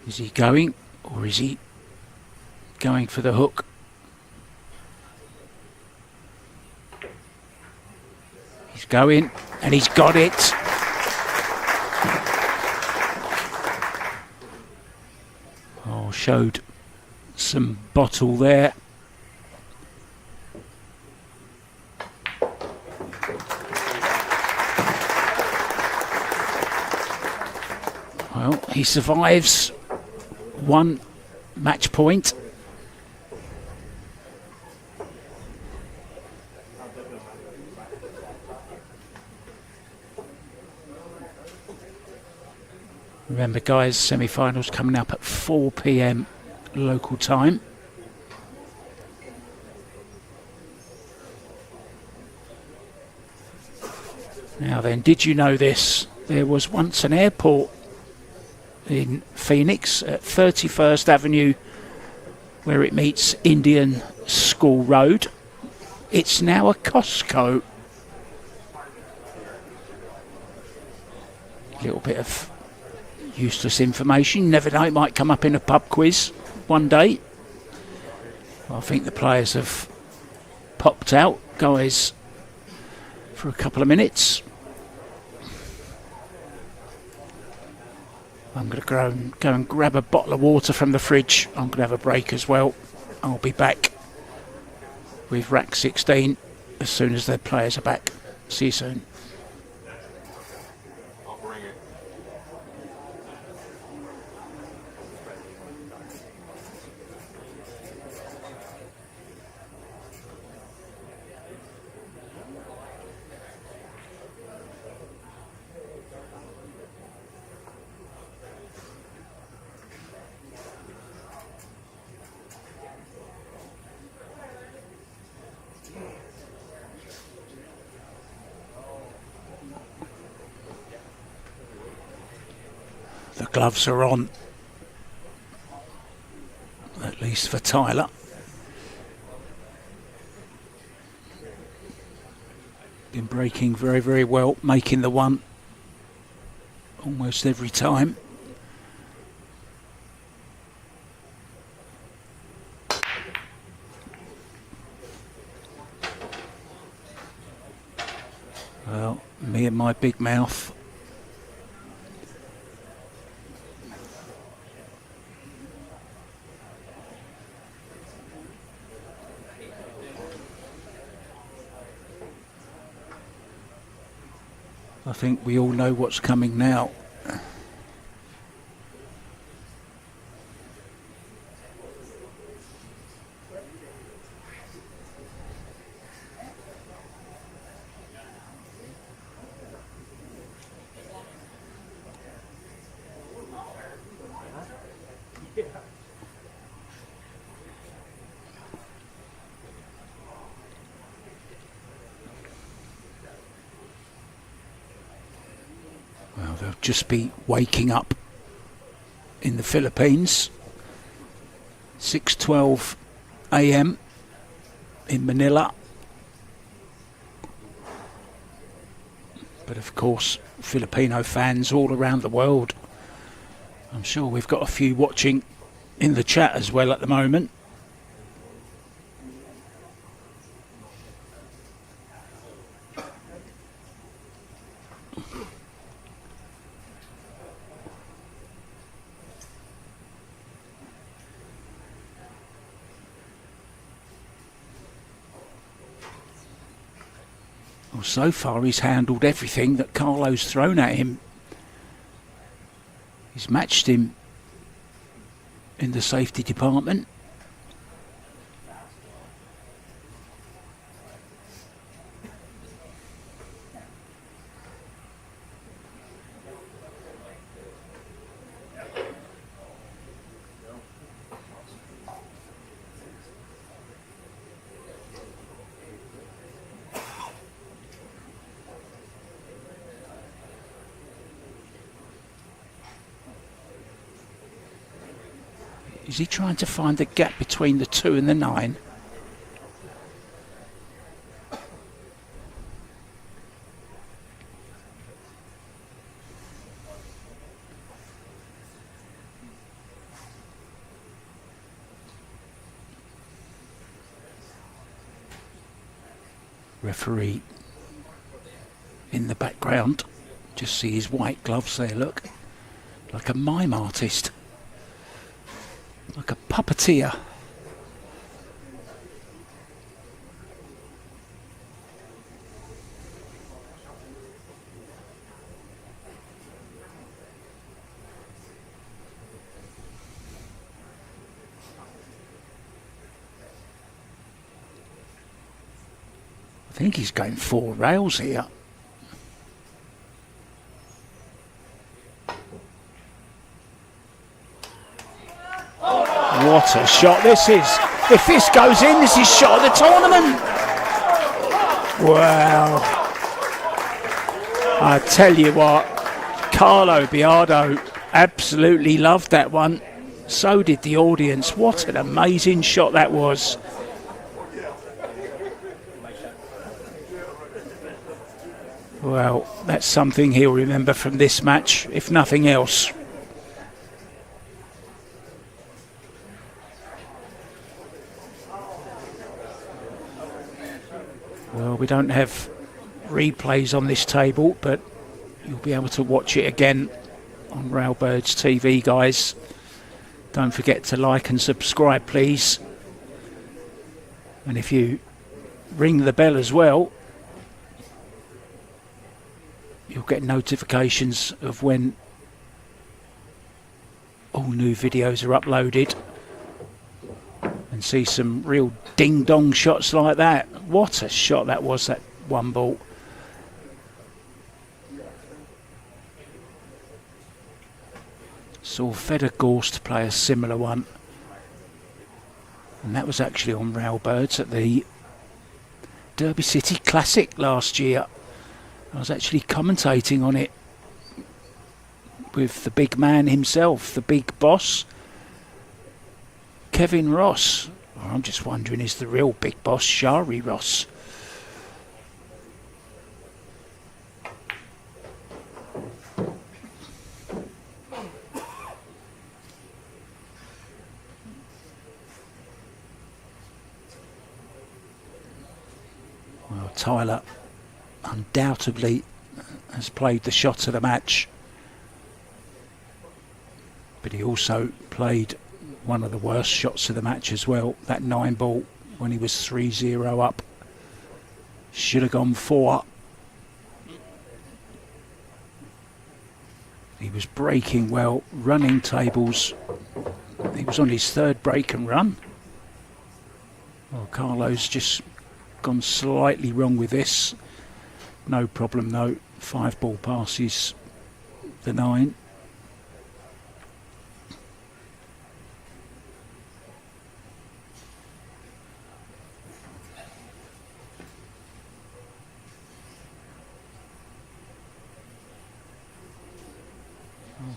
Is he going, or is he going for the hook? He's going, and he's got it. Oh, showed some bottle there. Well, he survives. 1 match point. Remember, guys, semi-finals coming up at 4 p.m. local time. Now then, did you know this? There was once an airport in Phoenix at 31st Avenue where it meets Indian School Road. It's now a Costco. A little bit of useless information. You never know, it might come up in a pub quiz one day. I think the players have popped out, guys, for a couple of minutes. I'm going to go and grab a bottle of water from the fridge. I'm going to have a break as well. I'll be back with Rack 16 as soon as their players are back. See you soon. The gloves are on, at least for Tyler. Been breaking very, very well, making the one almost every time. Well, me and my big mouth. I think we all know what's coming now. Well, they'll just be waking up in the Philippines. 6:12 a.m. in Manila. But of course, Filipino fans all around the world. I'm sure we've got a few watching in the chat as well at the moment. Well, so far he's handled everything that Carlo's thrown at him. He's matched him in the safety department. Is he trying to find the gap between the 2 and the 9? Referee in the background. Just see his white gloves there, look. Like a mime artist. Like a puppeteer. I think he's going 4 rails here. What a shot this is. If this goes in, this is shot of the tournament. Wow. I tell you what, Carlo Biado absolutely loved that one. So did the audience. What an amazing shot that was. Well, that's something he'll remember from this match, if nothing else. Well, we don't have replays on this table, but you'll be able to watch it again on Railbirds TV, guys. Don't forget to like and subscribe, please. And if you ring the bell as well. You'll get notifications of when all new videos are uploaded and see some real ding-dong shots like that. What a shot that was, that one ball. Saw Feder Gorst play a similar one, and that was actually on Railbirds at the Derby City Classic last year. I was actually commentating on it with the big man himself, the big boss, Kevin Ross. Well, I'm just wondering, is the real big boss Shari Ross? Well, Tyler undoubtedly has played the shot of the match, but he also played one of the worst shots of the match as well. That 9 ball when he was 3-0 up. Should have gone 4. He was breaking well, running tables. He was on his 3rd break and run. Well, Carlo's just gone slightly wrong with this. No problem though. 5 ball passes the 9.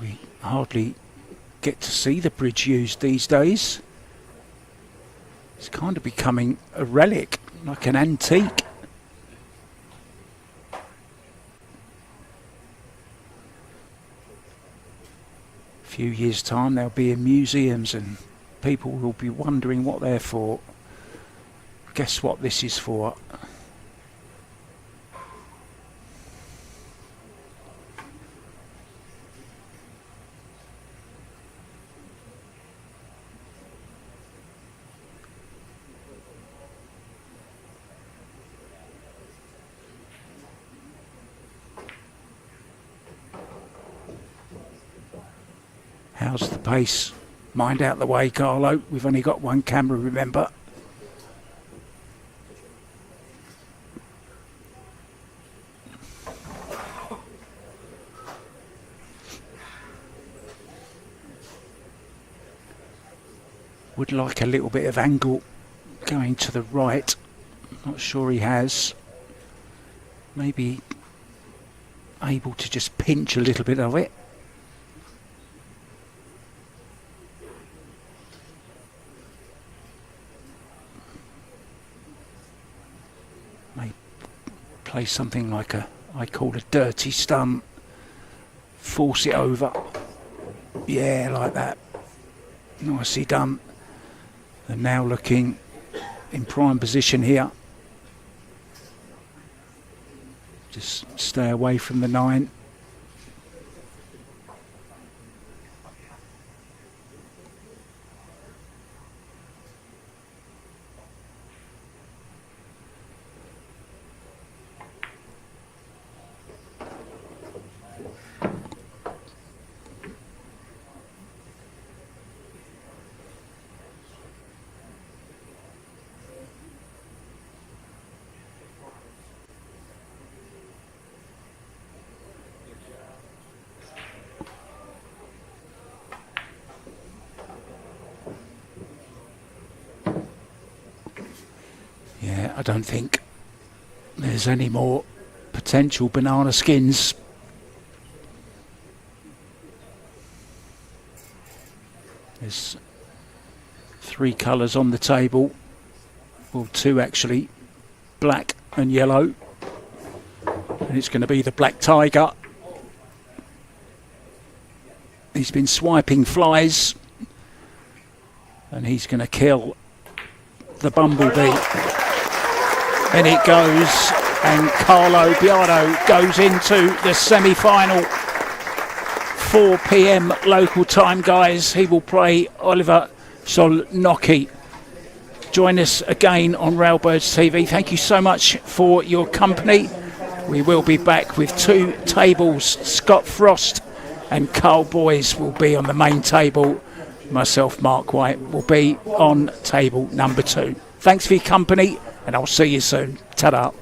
We hardly get to see the bridge used these days. It's kind of becoming a relic, like an antique. A few years' time they'll be in museums and people will be wondering what they're for. Guess what this is for? How's the pace? Mind out the way, Carlo. We've only got one camera, remember. Would like a little bit of angle going to the right. Not sure he has. Maybe able to just pinch a little bit of it. Play something like I call a dirty stunt. Force it over. Yeah, like that. Nicely done. And now looking in prime position here. Just stay away from the 9. Yeah, I don't think there's any more potential banana skins. There's 3 colours on the table. Well, 2 actually. Black and yellow. And it's going to be the Black Tiger. He's been swiping flies. And he's going to kill the Bumblebee. In it goes, and Carlo Biado goes into the semi-final. 4 p.m. local time, guys. He will play Oliver Solnocki. join us again on Railbirds TV. Thank you so much for your company. We will be back with 2 tables. Scott Frost and Carl Boys will be on the main table. Myself, Mark White, will be on table number 2. Thanks for your company, and I'll see you soon. Ta-da.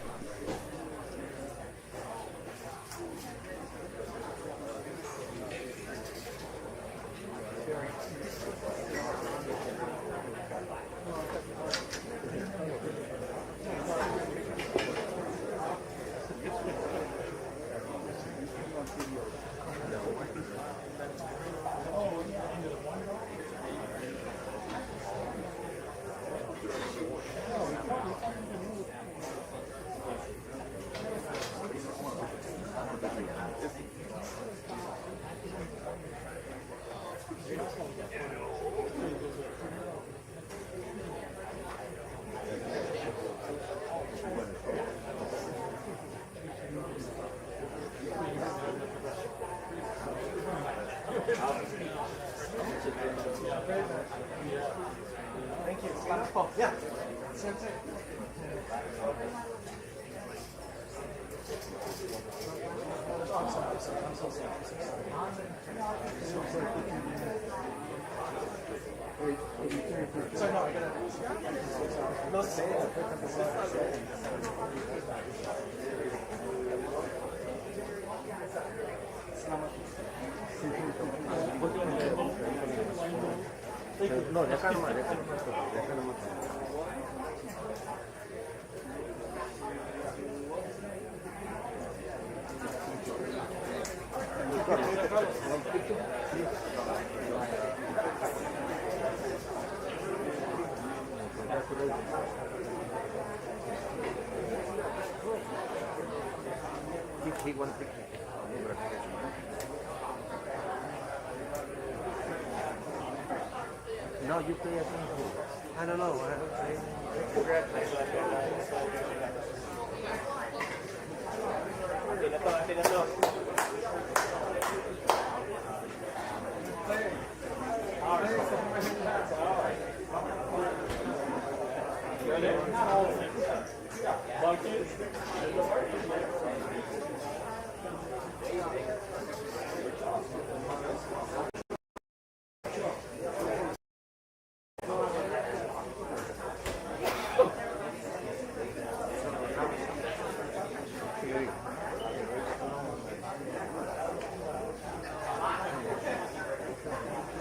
No, you play attention. I don't know.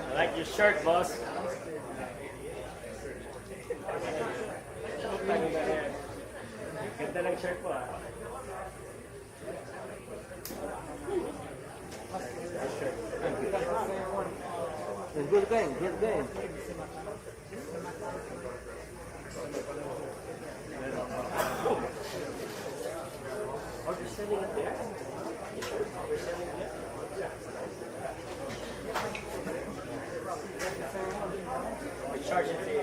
I like your shirt, boss. Ganda ng shirt mo, ah. Good game, good game. Are you selling it there? Are you selling it? We charge it fee.